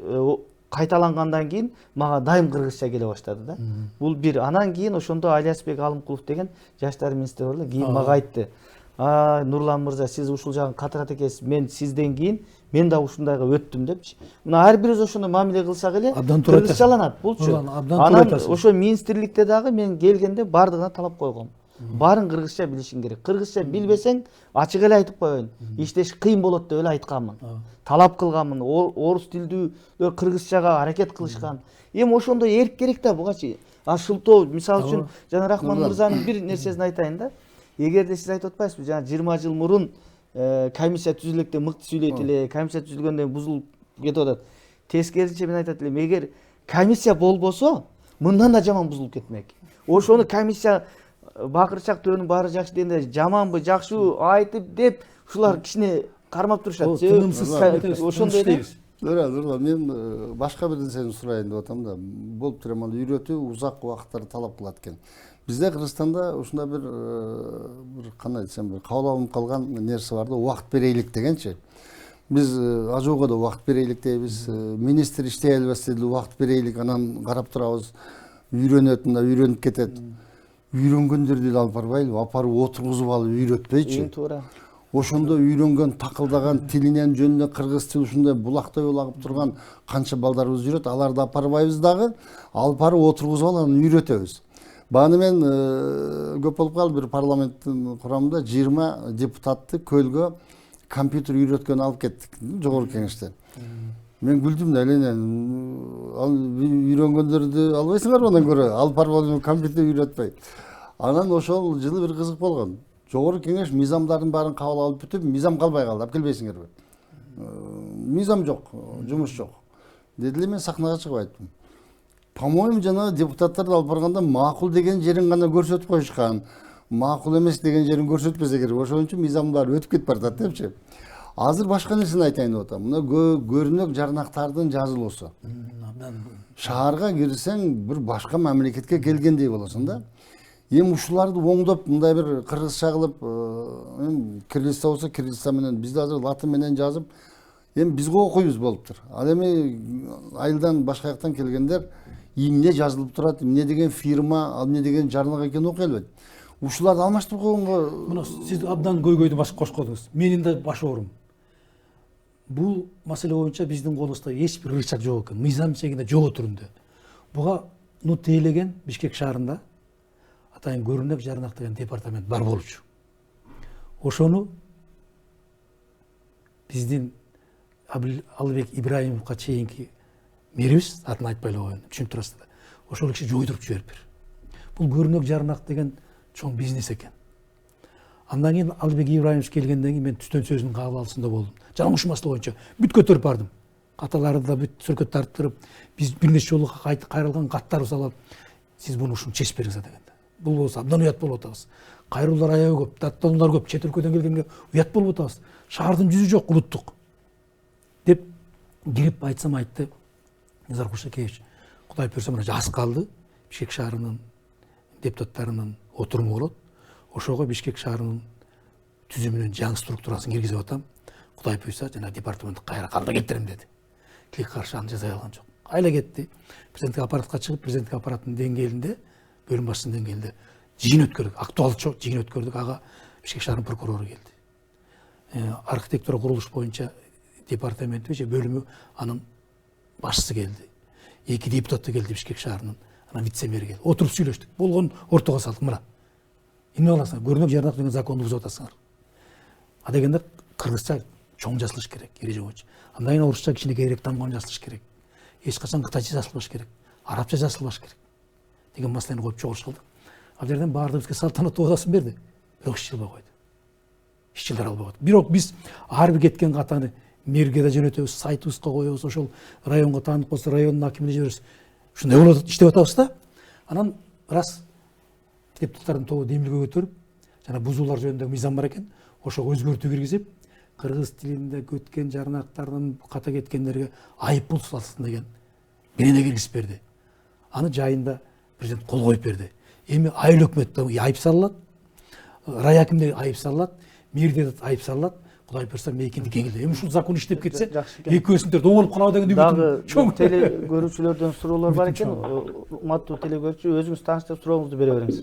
A: кайталангандан кийин мага дайым кыргызча келе баштады да. Бул бир. Анан кийин ошондо Алиясбек Алымкулов деген жаштар министри бар эле, кийин мага айтты. Нурлан мырза, сиз ушул жагын катырат экенсиз. Мен сизден кийин мен да ушундайга өттүм депчи. Мына ар бирибиз ошондой мамиле кылсак эле кыргызчаланат булчу. Анан ошо министрликте дагы мен келгенде бардыгына талап койгом. Баарын кыргызча билишиң керек. Кыргызча билбесең, ачык эле айтып коеюн. Иштеш кыйын болот деп эле айтканмын. Талап кылганмын. Орус тилдүүлөр кыргызчага аракет кылышкан. Эми ошондой эрк керек да бугачы. Шылтоо, мисалы үчүн, жана Рахман мырзанын бир нерсесин айтайын да. Эгерде сиз айтып атпайсызбы, жана 20 жыл мурун комиссия түзүлөктө мыкты сүйлөйт эле, комиссия түзүлгөндөн бузулуп кетип атат. Тескерисинче мен айтат элем, эгер комиссия болбосо, мындан да жаман бузулуп кетмек. Ошону комиссия бакырчак төрөнүн баары жакшы дегенде жаманбы, жакшыбы айтып деп ушулар кичине кармап турушат. Ошондой эле.
C: Нурлан, мен башка бир нерсени сурайын деп атам да. Болуп тур, эми үйрөтүү узак убакыттар талап кылат экен. Бизде Кыргызстанда ушундай бир кандай десем, бир кабыл алынып калган нерсе бар да, убакыт берейлик дегенчи. Биз ажоого да убакыт берейлик дейбиз, министр иштей албаса деле убакыт берейлик, анан карап турабыз, үйрөнөт, мында үйрөнүп кетет. Үйрөнгөндөрдү эле алып барбайлы, апарып отургузуп алып үйрөтпөйчү.
A: Туура.
C: Ошондо үйрөнгөн, такылдаган тилинен жөнүнө кыргыз тили ушундай булактай улагып турган канча балдарыбыз жүрөт, аларды апарбайбыз дагы, алып барып отургузуп алып анан үйрөтөбүз. Бааны мен көп болуп калды, бир парламенттин курамында 20 депутатты көлгө компьютер үйрөткөн алып кеттик, жогорку кеңеште. Мен күлдүм да, ал үйрөнгөндөрдү албайсыңарбы андан көрө, алып барып компьютер үйрөтпөй. Анан ошол жылы бир кызык болгон. Жогорку кеңеш мыйзамдардын баарын кабыл алып бүтүп, мыйзам калбай калды, алып келбейсиңерби? Мыйзам жок, жумуш жок. Деди эле, мен сахнага чыгып айттым. По-моему, жана депутаттарды алып барганда макул деген жерин гана көрсөтүп коюшкан. Макул эмес деген жерин көрсөтпөсө керек. Ошон үчүн мыйзам баары өтүп кетип баратат депчи. Азыр башка нерсени айтайын деп атам. Мына көрүнөк жарнактардын жазылуусу. Шаарга кирсең, бир башка мамлекетке келгендей болосуң да. Эми ушуларды оңдоп, мындай бир кыргызча кылып, киргизче болсо киргизче менен, бизде азыр латын менен жазып, эми бизге окуйбуз болуптур. Ал эми айылдан башка жактан келгендер эмне жазылып турат, эмне деген фирма, ал эмне деген жарнак экенин окуй албайт. Ушуларды алмаштырып койгонго,
B: мына сиз абдан көйгөйдү кошкодуңуз. Менин да баш оорум. Бул маселе боюнча биздин колубузда эч бир рычаг жок экен. Мыйзам чегинде жогу түрүндө. Буга тейлеген Бишкек шаарында атайын көрүнөк жарнак деген департамент бар болчу. Ошону биздин Алыбек Ибраимовго чейинки мэрибиз, атын айтпай эле коеюн, түшүнүп турасыздар. Ошол киши жойдуруп жибериптир. Бул көрүнөк жарнак деген чоң бизнес экен. Андан кийин Алыбек Ибраимович келгенден кийин мен түстөн сөзүнүн кабыл алуусунда болдум. Жана ушул маселе боюнча бүт көтөрүп бардым. Каталарды да бүт сүрөткө тарттырып, биз бир нече жолу кайрылган каттарыбыз алып, сиз буну ушуну чечип бериңиз деген. Бул болсо абдан уят болуп атабыз. Кайрылуулар аябай көп, даттануулар көп, чет өлкөдөн келгенге уят болуп атабыз. Шаардын жүзү жок, улуттук. Деп кирип айтсам айтты. Назар Кушакевич, Кудай буйрса мына жаз калды, Бишкек шаарынын депутаттарынын отуруму болот. Ошого Бишкек шаарынын түзүмүнүн жаңы структурасын киргизип атам. Кудай буйрса жана департаментти кайра калда келтирем деди. Тилек каршы аны жасай алган жок. Айла кетти. Президенттик аппаратка чыгып, президенттик аппараттын деңгээлинде, бөлүм башчысынын деңгээлинде жыйын өткөрдүк. Актуалдуу жыйын өткөрдүк. Ага Бишкек шаарынын прокурору келди. Архитектура курулуш боюнча департаменти же бөлүмү анын башчысы келди. 2 депутаты келди Бишкек шаарынын. анан вице мэр келди. Отуруп сүйлөштүк. Болгон ортого салдык. Мына. Эмне кыласыңар? Көрнөк жарнак деген законду бузуп атасыңар. А дегенде кыргызча чоң жазылыш керек, эреже боюнча. Андан кийин орусча кичинекейирээк тамган жазылыш керек. Эч качан кытайча жазылбаш керек. Арабча жазылбаш керек. Деген маселени коюп чогулуш кылдык. Ал жерден баардыгыбызга салтанаттуу оозасын берди. Бирок иш жылбай койду. Иш жылдар албай койду. Бирок биз ар бир кеткен катаны мэрге да жөнөтөбүз, сайтыбызга коебуз, ошол районго таанып болсо райондун акимине жиберебиз. Ушундай болуп атат, иштеп атабыз да. Анан раз депутаттардын тобу демилге көтөрүп, жана бузуулар жөнүндө мыйзам бар экен, ошого өзгөртүү киргизип, кыргыз тилинде көткөн жарнактардын ката кеткендерге айып пул салсын деген менене киргизип берди. Аны жайында президент кол коюп берди. Эми айыл өкмөттө айып салынат, рай акимде айып салынат, мэрде айып салынат. Кудай буйрса мейкинди кеңейлде. Эми ушул закон иштеп кетсе, экөөсүндөр оңолуп калабы деген үмүтүм чоң.
A: Дагы теле көрүүчүлөрдөн суроолор бар экен. Урматтуу теле көрүүчү, өзүңүз тааныштырып сурооңузду бере бериңиз.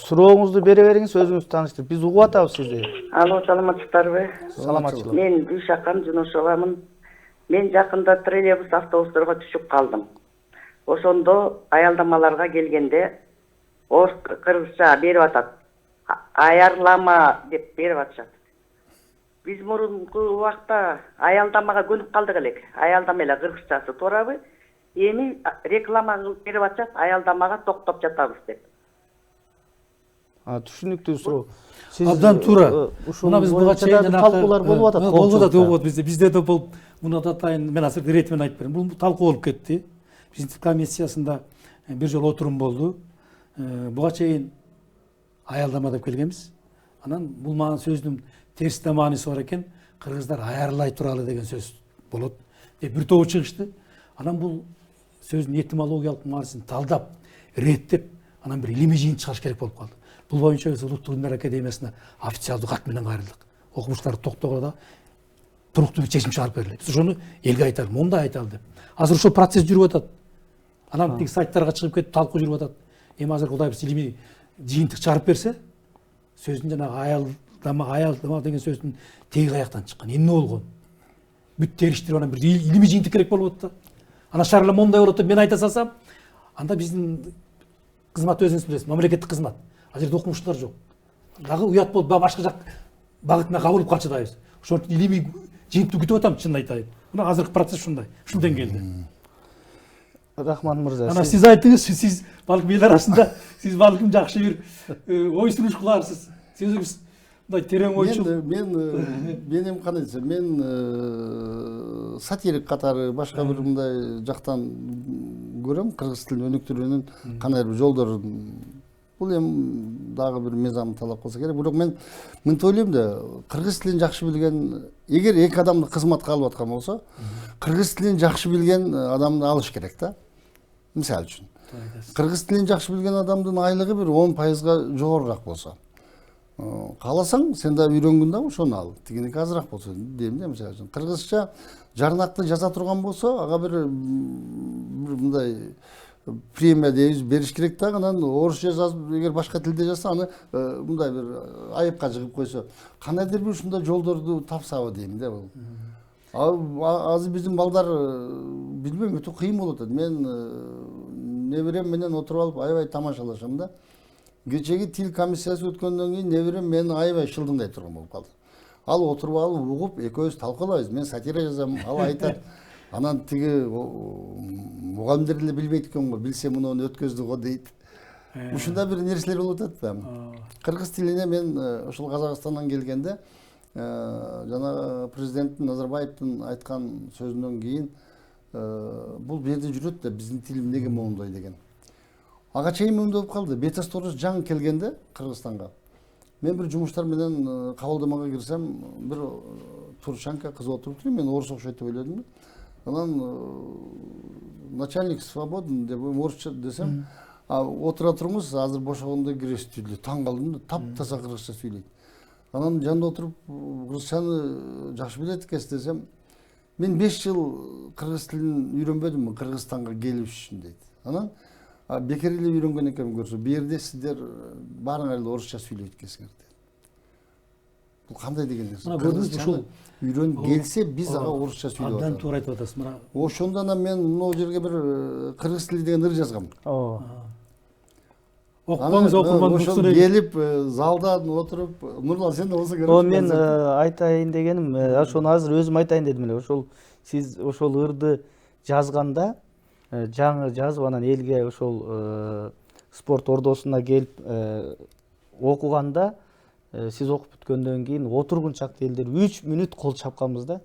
A: Сурооңузду бере бериңиз, өзүңүз тааныштырып. Биз угуп атабыз сизди.
D: Алло, саламатсыздарбы?
A: Саламатчылык.
D: Мен Гүлшакан Жунушовамын. Мен жакында троллейбус автобустарга түшүп калдым. Ошондо аялдамаларга келгенде орус кыргызча берип атат. Аярлама деп берип атышат. Биз мурунку убакта аялдамага көнүп калдык элек. Аялдама эле кыргызчасы туурабы? Эми реклама кылып берип атышат, аялдамага токтоп жатабыз деп.
A: Түшүнүктүү суроо.
B: Абдан туура.
A: Мына биз буга чейин талкуулар болуп атат.
B: Болуп атат бизде да болуп. Муну да атайын, мен азыр иретимен айтып берем. Бул талкуу болуп кетти. Президент комиссиясында бир жолу отурум болду. Буга чейин аялдама деп келгенбиз. Анан бул сөздүн терс да мааниси бар экен. Кыргыздар аярлай туралы деген сөз болот деп бир тобу чыгышты. Анан бул сөздүн этимологиялык маанисин талдап, реттеп, анан бир илимий жыйын чыгарыш керек болуп калды. Бул боюнча биз Улуттук илимдер академиясына официалдуу кат менен кайрылдык. Окумуштарды токтогода туруктуу бир чечим чыгарып берилет. Биз ошону элге айталы, мондай айталы деп. Азыр ошол процесс жүрүп атат. Анан тиги сайттарга чыгып кетип талкуу жүрүп атат. Эми азыр Кудай буйрса илимий жыйынтык чыгарып берсе, сөздүн жанагы аялдама деген сөздүн теги каяктан чыккан, эмне болгон? Бүт териштирип анан бир илимий жыйынтык керек болуп атат да. Анан шаарла мондай болот деп мен айта салсам, анда биздин кызмат өзүңүз билесиз, мамлекеттик кызмат. Ал жерде окумуштуулар жок. Дагы уят болуп башка жак багытына кабылып калчу дайбыз. Ошон үчүн илимий жыйынтык күтүп атам, чынын айтайын. Мына азыркы процесс ушундай, ушул деңгээлде.
A: Рахман мырза.
B: Анан сиз айтыңыз, сиз балким эл арасында сиз балким жакшы бир ой сүрүш кыларсыз. Сиз өзүңүз мындай терең ойчул.
C: Мен эми кандай десем, мен сатирик катары башка бир мындай жактан көрөм, кыргыз тилин өнүктүрүүнүн кандай бир жолдорун. Бул эми дагы бир мыйзам талап кылса керек. Бирок мен мынтип ойлойм да, кыргыз тилин жакшы билген, эгер эки адамды кызматка алып аткан болсо, кыргыз тилин жакшы билген адамды алыш керек да. Мисалы үчүн. Кыргыз тилин жакшы билген адамдын айлыгы бир 10% жогорураак болсо. Кааласаң, сен да үйрөнгүн да ошону ал. Тигиники азыраак болсо дейм да, мисалы үчүн. Кыргызча жарнакты жаза турган болсо, ага бир мындай премия дейбиз бериш керек да. Анан орусча жазып, эгер башка тилде жазса, аны мындай бир айыпка жыгып койсо, кандайдыр бир ушундай жолдорду тапсабы дейм да бул. Азыр биздин балдар билбейм, өтө кыйын болуп атат. Мен неберем менен отуруп алып аябай тамашалашам да. Кечеги тил комиссиясы өткөндөн кийин неберем мени аябай шылдыңдай турган болуп калды. Ал отуруп алып угуп, экөөбүз талкуулайбыз. Мен сатира жазам, ал айтат. Анан тиги мугалимдер эле билбейт экен го, билсе муну өткөздү го дейт. Ушундай бир нерселер болуп атат да. Кыргыз тилине мен ошол Казакстандан келгенде жана президент Назарбаевдин айткан сөзүнөн кийин бул жерде жүрөт да, биздин тил эмнеге моундой деген. Ага чейин моундой болуп калды. Бетасторус жаңы келгенде Кыргызстанга мен бир жумуштар менен кабылдамага кирсем, бир турчанка кыз отурупту, мен орус окшойт деп ойлодум. Анан начальник свободен деп орусча десем, отура туруңуз, азыр бошогондо киресиз деп таң калдым да, таптаза кыргызча сүйлөйт. Анан жанында отуруп кыргызчаны жакшы билет экенсиз десем, мен 5 жыл кыргыз тилин үйрөнбөдүмбү Кыргызстанга келиш үчүн дейт. Анан бекер эле үйрөнгөн экенин көрсө, бу жерде сиздер баарыңар эле орусча сүйлөйт экенсиңер дейт. Бул кандай деген нерсе.
B: Мына көрдүңүзбү, ушул
C: үйрөнүп келсе биз ага орусча сүйлөп
B: абдан
C: атабыз.
B: туура айтып атасыз. Мына
C: Ошондо анан мен могу жерге бир кыргыз тили деген ыр жазгам.
A: ооба.
B: окупаңыз, окурман
C: ошол
B: уксун.
C: келип залдан отуруп, Нурлан сен да болсо керек.
A: О, мен айтайын дегеним, ошону азыр өзүм айтайын дедим эле. Ошол сиз ошол ырды жазганда, жаңы жазып анан элге ошол спорт ордосуна келип окуганда, сиз окуп бүткөндөн кийин отургунчак элдер 3 мүнөт кол чапканбыз да.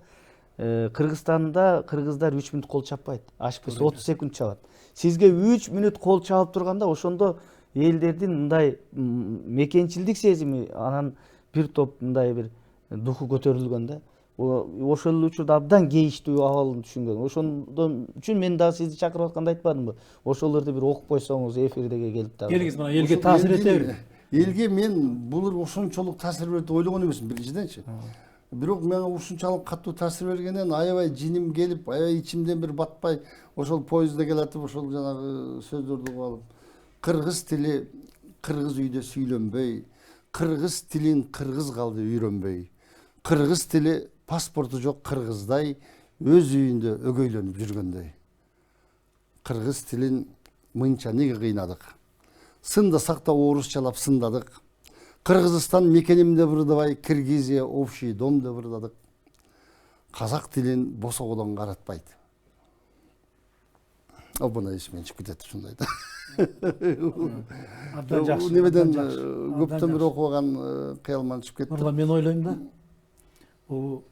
A: Кыргызстанда кыргыздар 3 мүнөт кол чаппайт. Ашпесе 30 секунд чабат. Сизге 3 мүнөт кол чабып турганда ошондо элдердин мындай мекенчилдик сезими, анан бир топ мындай бир духу көтөрүлгөн да. Ошол эле учурда абдан кейиштүү абалын түшүнгөн. Ошондон үчүн мен дагы сизди чакырып атканда айтпадымбы? Ошол ырды бир окуп койсоңуз эфирдеге келип дагы.
B: Келиңиз, мына элге таасир этели.
C: Элге мен бул ыр ошончолук таасир берет деп ойлогон эмесмин биринчиденчи. Бирок мага ушунчалык катуу таасир бергенен аябай жиним келип, аябай ичимден бир батпай, ошол поездда келатып ошол жанагы сөздөрдү угуп алып, кыргыз тили кыргыз үйдө сүйлөнбөй, кыргыз тилин кыргыз калды үйрөнбөй, кыргыз тили паспорту жок кыргыздай өз үйүндө өгөйлөнүп жүргөндөй. Кыргыз тилин мынча неге кыйнадык? Сындасак да орусчалап сындадык. Кыргызстан мекенимде бырдабай, Киргизия общий дом деп бырдадык. Казак тилин босоголон каратпайт. Абына эсимен чыгып кетет ушундай да.
B: Абдан жакшы.
C: Немеден көптөн бери окуган кыялман чыгып кетти.
B: Нурлан, мен ойлойм да, бул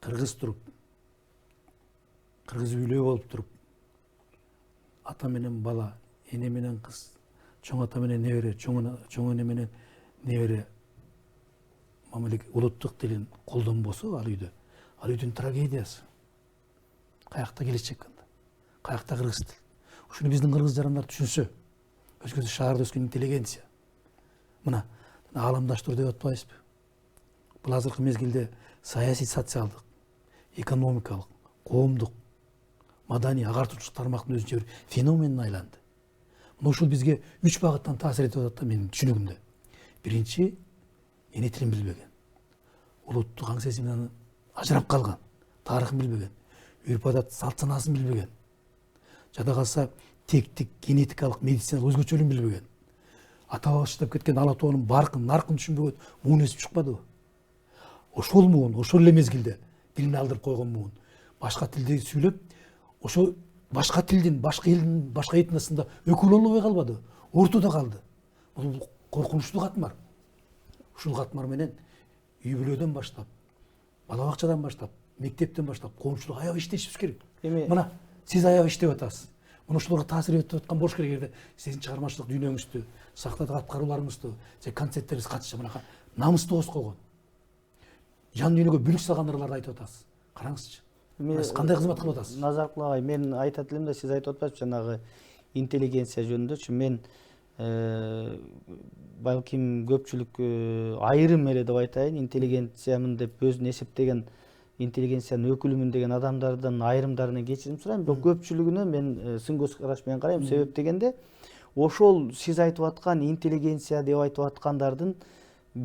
B: кыргыз туруп, кыргыз үйлөө болуп туруп, ата менен бала, эне менен кыз, чоң ата менен небере, чоң эне менен небере улуттук тилин колдонбосо ал үйдө, ал үйдүн трагедиясы. Каякта келечек кандай? Каякта кыргыз тил? Ушуну биздин кыргыз жарандар түшүнсө, өзгөчө шаарда өскөн интеллигенция. Мына ааламдаштыруу деп атпайбызбы? Бул азыркы мезгилде саясий, социалдык, экономикалык, коомдук, маданий агартуучу тармактын өзүнчө бир феноменине айланды. Мына ушул бизге 3 багыттан таасир этип атат да менин түшүнүгүмдө. Биринчи, эне тилин билбеген, улуттук аң сезиминен ажырап калган, тарыхын билбеген, үрп адат, салт санаасын билбеген, жада калса тектик, генетикалык, медициналык өзгөчөлүгүн билбеген, ата баштап кеткен ала тоонун баркын, наркын түшүнбөгөн муун өсүп чыкпадыбы? Ошол муун, ошол эле мезгилде дилине алдырып койгон муун башка тилди сүйлөп, ошо башка тилдин, башка элдин, башка этносунда өкүл болбой калбады, ортодо калды. Бул коркунучтуу катмар. Ушул катмар менен үй бүлөдөн баштап, бала бакчадан баштап, мектептен баштап коомчулук аябай иштешибиз керек. Мына сиз аябай иштеп атасыз. Мына ушуларга таасир этип аткан болуш керек. Эгерде сиздин чыгармачылык дүйнөңүздү, сактадык аткарууларыңызды, же концерттериңизге катышып мынакай намыстуу болуп койгон, жан дүйнөгө бүлүк салган ырларды айтып атасыз. Караңызчы. Сиз кандай кызмат кылып атасыз?
A: Назаркул агай, мен айтат элем да, сиз айтып атпайсызбы жанагы интеллигенция жөнүндөчү. Мен балким көпчүлүк айрым эле деп айтайын, интеллигенциямын деп өзүн эсептеген, интеллигенциянын өкүлүмүн деген адамдардан айрымдарынан кечирим сурайм, бирок көпчүлүгүнө мен сын көз караш менен карайм. Себеп дегенде, ошол сиз айтып аткан интеллигенция деп айтып аткандардын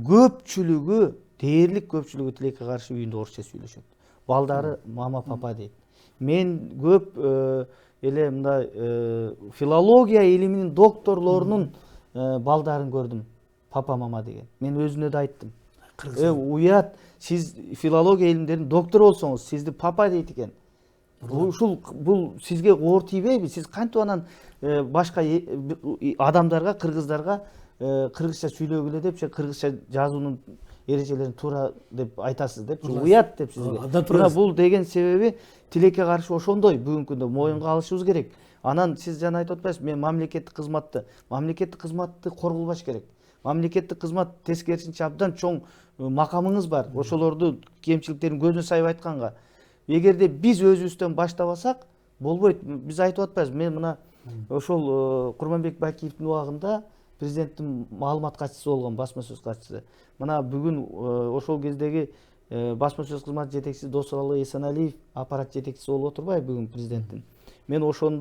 A: көпчүлүгү, дээрлик көпчүлүгү тилекке каршы үйүндө орусча сүйлөшөт. Балдары мама папа дейт. Мен көп эле мындай филология илиминин докторлорунун балдарын көрдүм, папа мама деген. Мен өзүнө да айттым. Уят, сиз филология илимдеринин доктору болсоңуз, сизди папа дейт экен. Бул сизге оор тийбейби? Сиз кантип анан башка адамдарга, кыргыздарга кыргызча сүйлөгүлө деп, же кыргызча жазуунун эрежелерин туура деп айтасыз деп, уят деп сизге. Мына бул деген себеби тилекке каршы ошондой бүгүнкү күндө моюнга алышыбыз керек. Анан сиз жана айтып атпайсызбы, мен мамлекеттик кызматты корголбаш керек. Мамлекеттик кызмат тескерисинче абдан чоң макамыңыз бар. Ошолорду кемчиликтерин көзүнө сайып айтканга, эгерде биз өзүбүздөн баштабасак болбойт. Биз айтып атпайбызбы, мен мына ошол Курманбек Бакиевдин убагында президенттин маалымат катчысы болгон, басма сөз катчысы. Мына бүгүн ошол кездеги басма сөз кызматы жетекчиси Досуралы Эсеналиев аппарат жетекчиси болуп отурбайбы бүгүн президенттин. Мен ошол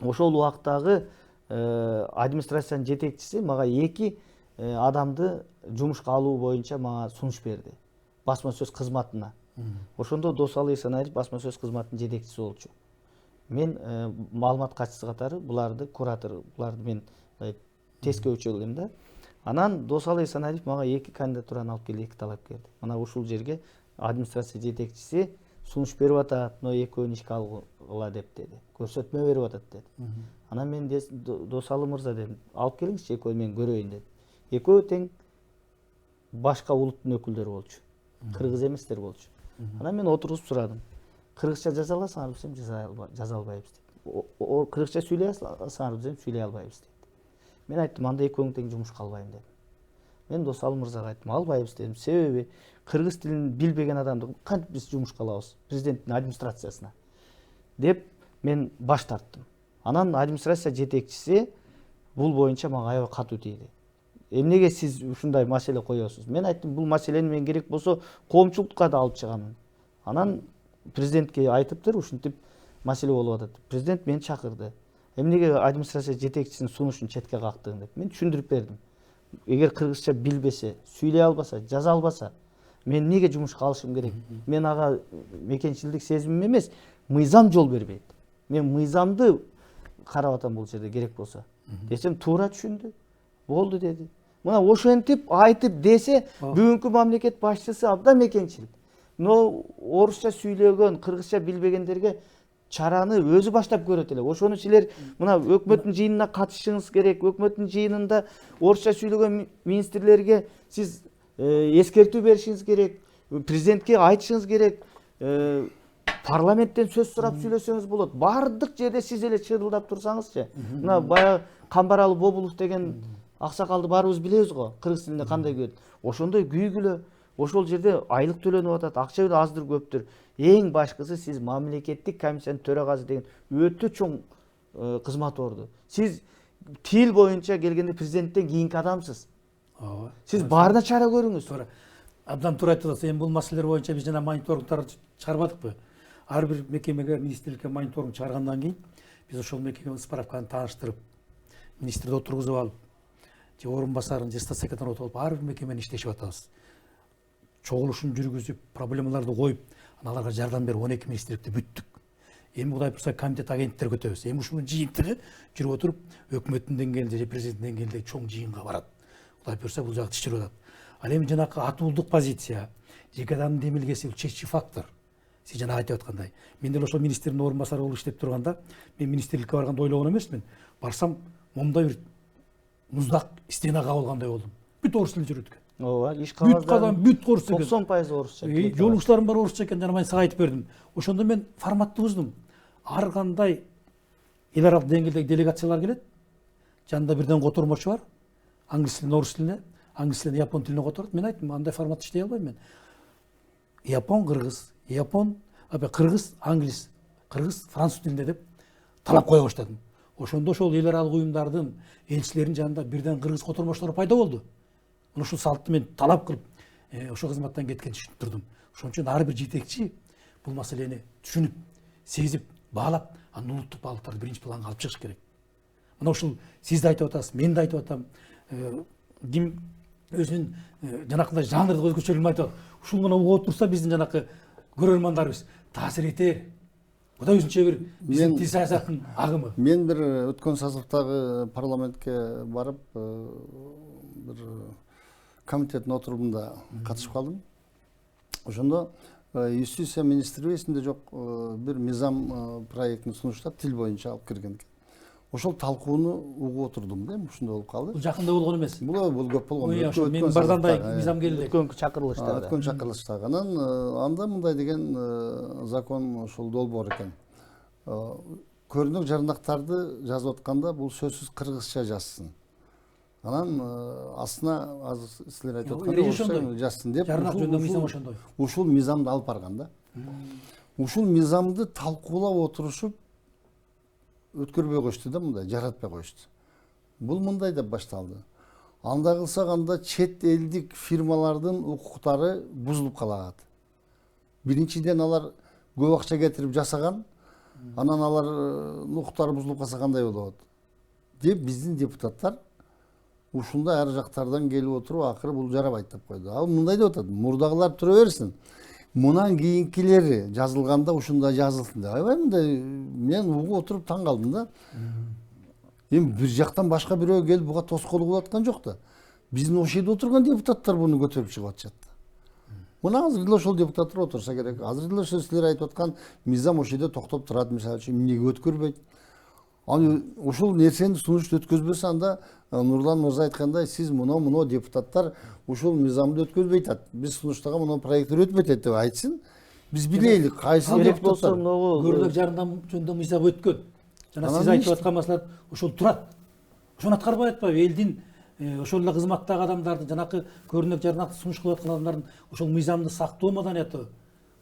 A: убактагы администрациянын жетекчиси мага 2 адамды жумушка алуу боюнча мага сунуш берди басма сөз кызматына. Ошондо Досалы Эсеналиев басма сөз кызматынын жетекчиси болчу. Мен маалымат катчысы катары буларды куратор, буларды мен тестке өчүрдүм да. Анан Досалы Эсеналиев мага 2 кандидатураны алып келди, 2 талапкерди. Мына ушул жерге администрация жетекчиси сунуш берип атат, но экөөнү ишке алгыла деп деди. Көрсөтмө берип атат деди. Анан мен Досалы мырза дедим, алып келиңизчи экөөнү мен көрөйүн дедим. Экөө тең башка улуттун өкүлдөрү болчу. Кыргыз эместер болчу. Анан мен отургузуп сурадым. Кыргызча жаза аласыңарбы десем, жаза албайбыз деди. Кыргызча сүйлөй аласыңарбы десем, сүйлөй албайбыз деди. Мен айттым, анда экөөң тең жумушка албайм дедим. Мен Досалы мырзага айттым, албайбыз дедим. Себеби кыргыз тилин билбеген адамды кантип биз жумушка алабыз президенттин администрациясына деп мен баш тарттым. Анан администрация жетекчиси бул боюнча мага аябай катуу тийди. Эмнеге сиз ушундай маселе коесуз? Мен айттым, бул маселени мен керек болсо коомчулукка да алып чыгамын. Анан президентке айтыптыр, ушинтип маселе болуп атат. Президент мени чакырды. Эмнеге администрация жетекчисинин сунушун четке кактың деп. Мен түшүндүрүп бердим. Эгер кыргызча билбесе, сүйлөй албаса, жаза албаса, мен эмнеге жумушка алышым керек? Мен ага мекенчилдик сезимим эмес, мыйзам жол бербейт. Мен мыйзамды карап атам бул жерде керек болсо. Десем туура түшүндү. Болду деди. Мына ошентип айтып десе, бүгүнкү мамлекет башчысы абдан мекенчил. Но орусча сүйлөгөн, кыргызча билбегендерге чараны өзү баштап көрөт эле. Ошону силер мына өкмөттүн жыйынына катышышыңыз керек. Өкмөттүн жыйынында орусча сүйлөгөн министрлерге сиз эскертүү беришиңиз керек. Президентке айтышыңыз керек. Парламенттен сөз сурап сүйлөсөңүз болот. Бардык жерде сиз эле чырылдап турсаңызчы. Мына баягы Камбаралы Бобулов деген аксакалды баарыбыз билебиз го, кыргыз тилинде кандай күйөт. Ошондой күйгүлө. Ошол жерде айлык төлөнүп атат, акча аздыр көптүр. Эң башкысы сиз мамлекеттик комиссиянын төрагасы деген өтө чоң кызмат орду. Сиз тил боюнча келгенде президенттен кийинки адамсыз. Сиз баарына чара көрүңүз.
B: Абдан туура айтып атасыз. Эми бул маселелер боюнча биз жана мониторингтарды чыгарбадыкпы? Ар бир мекемеге, министрликке мониторинг чыгаргандан кийин биз ошол мекеменин справканы тааныштырып, министрди отургузуп алып, же орун басарын, же статс секретарын отуруп алып, ар бир мекемени иштешип атабыз. Чогулушун жүргүзүп, проблемаларды коюп, аларга жардам берип 12 министрликти бүттүк. Эми Кудай буйрса комитет агенттер көтөбүз. Эми ушунун жыйынтыгы жүрүп отуруп, өкмөттүн деңгээлинде же президенттин деңгээлинде чоң жыйынга барат. Кудай буйрса бул жагы тишчирип атат. Ал эми жанакы атуулдук позиция, жеке адамдын демилгеси бул чеччи фактор. Сиз жана айтып аткандай. Мен деле ошол министрдин орун басары болуп иштеп турганда, мен министрликке барганда ойлогон эмесмин. Барсам, момундай бир муздак стена кабылгандай болдум. Бүт орус тилинде жүрөт экен.
A: Ооба, иш
B: бүт калган бүт орусча экен.
A: 90% орусча.
B: Жолугучларым бар орусча экен, жана мен сага айтып бердим. Ошондо мен форматты буздум. Ар кандай эл аралык деңгээлдеги делегациялар келет. Жанында бирден котормочу бар. Англис тилинен орус тилине, англис тилинен япон тилине которот. Мен айттым, андай формат иштей албайм мен. Япон, кыргыз, кыргыз, англис, кыргыз, француз тилинде деп талап кое баштадым. Ошондо ошол эл аралык уюмдардын элчилеринин жанында бирден кыргыз котормочулар пайда болду. Ушул салтты мен талап кылып, ошол кызматтан кеткен түшүндүрдүм. Ошон үчүн ар бир жетекчи бул маселени түшүнүп, сезип, баалап, анын улуттук баалыктарды биринчи планга алып чыгыш керек. Мына ушул сиз да айтып атасыз, мен да айтып атам. Ким өзүнүн жанакындай жанрды өзгөчөлүгүн айтып атат. Ушул гана угуп турса биздин жанакы көрөрмандарыбыз таасир этер. Кудай өзүнчө бир биздин тил саясаттын агымы.
C: Мен бир өткөн сазовдагы парламентке барып, бир комитеттин отурумунда катышып калдым. Ошондо юстиция министри эсимде жок, бир мыйзам проектин сунуштап тил боюнча алып кирген экен. Ошол талкууну угуп отурдум да, ушундай болуп калды.
B: Бул жакында болгон эмес.
C: Бул көп болгон.
B: Мен баргандай мыйзам келди.
A: Өткөн чакырылыштарда.
C: Өткөн чакырылыштагы. Анан анда мындай деген закон ошол долбоор экен. Көрүнөк жарандактарды жазып атканда бул сөзсүз кыргызча жазсын. Анан астына азыр силер айтып аткандай жазсын деп.
B: Жарандак жөнүндө мыйзам ошондой.
C: Ушул мыйзамды алып барган да. Ушул мыйзамды талкуулап отурушуп өткөрбөй коюшту да, мындай жаратпай коюшту. Бул мындай деп башталды. Анда кылсак анда чет элдик фирмалардын укуктары бузулуп калат. Биринчиден алар көп акча кетирип жасаган, анан алар укуктары бузулуп калса кандай болот деп биздин депутаттар ушундай ар жактардан келип отуруп акыры бул жарабайт деп койду. Ал мындай деп атат: мурдагылар тура берсин, мунан кийинкилери жазылганда ушундай жазылсын деп. Аябай мындай мен угуп отуруп таң калдым да. Эми бир жактан башка бирөө келип буга тоскоолдук кылып аткан жок да. Биздин ошол жерде отурган депутаттар буну көтөрүп чыгып атышат. Мына азыр деле ошол депутаттар отурса керек. Азыр деле ошо силер айтып аткан мыйзам ошол жерде токтоп турат, мисалы үчүн эмнеге өткөрбөйт? Аны ушул нерсени сунуш өткөзбөсө, анда Нурлан мырза айткандай, сиз муну депутаттар ушул мыйзамды өткөзбөй атат. Биз сунуштаган муну проекттер өтпөйт деп айтсын. Биз билейли кайсы депутаттар.
B: Көрдүк жарандам жөнүндө мыйзам өткөн. Жана сиз айтып аткан маселе ошол турат. Ошону аткарбай атпайбы? Элдин ошол эле кызматтагы адамдардын, жанакы көрүнөк жаранакты сунуш кылып аткан адамдардын ошол мыйзамды сактоо маданияты,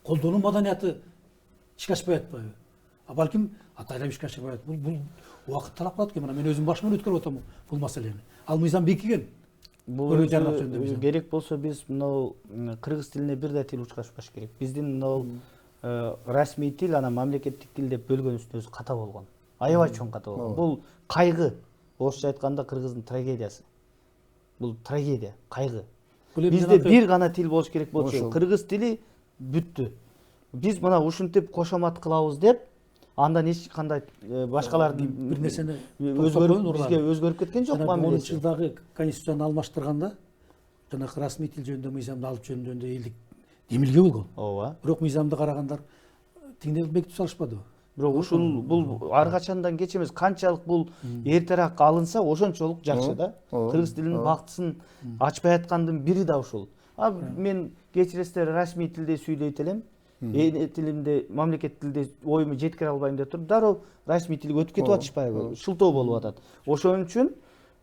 B: колдонуу маданияты ишке ашпай атпайбы? А балким атайлап ишке ашпай атат. Бул убакыт талап кылат экен. Мен өзүм башыман өткөрүп атам бул маселени. Ал мыйзам бекиген.
A: Бул керек болсо биз мынау кыргыз тилине бир да тил учкашпаш керек. Биздин мынау расмий тил, анан мамлекеттик тил деп бөлгөнүбүздүн өзү ката болгон. Аябай чоң ката болгон. Бул кайгы. Орусча айтканда кыргыздын трагедиясы. Бул трагедия, кайгы. Бизде бир гана тил болуш керек болчу. Кыргыз тили бүттү. Биз мына ушинтип кошомат кылабыз деп, андан эч кандай башкалардын
B: бир нерсени
A: бизге өзгөрүп кеткен жок мамилеси.
B: 10 жылдагы конституцияны алмаштырганда жанакы расмий тил жөнүндө мыйзамды алып жөнүндө элдик демилге болгон.
A: Ооба.
B: Бирок мыйзамды карагандар тиңдеп бекитип салышпады.
A: Бирок ушул бул ар качандан кеч эмес, канчалык бул эртерээк алынса ошончолук жакшы да. Кыргыз тилинин бактысын ачпай аткандын бири да ушул. Мен кечиресиздер расмий тилде сүйлөйт элем. Эне тилимде, мамлекеттик тилде оюмду жеткире албайм деп туруп, дароо расмий тилге өтүп кетип атышпайбы? Шылтоо болуп атат. Ошон үчүн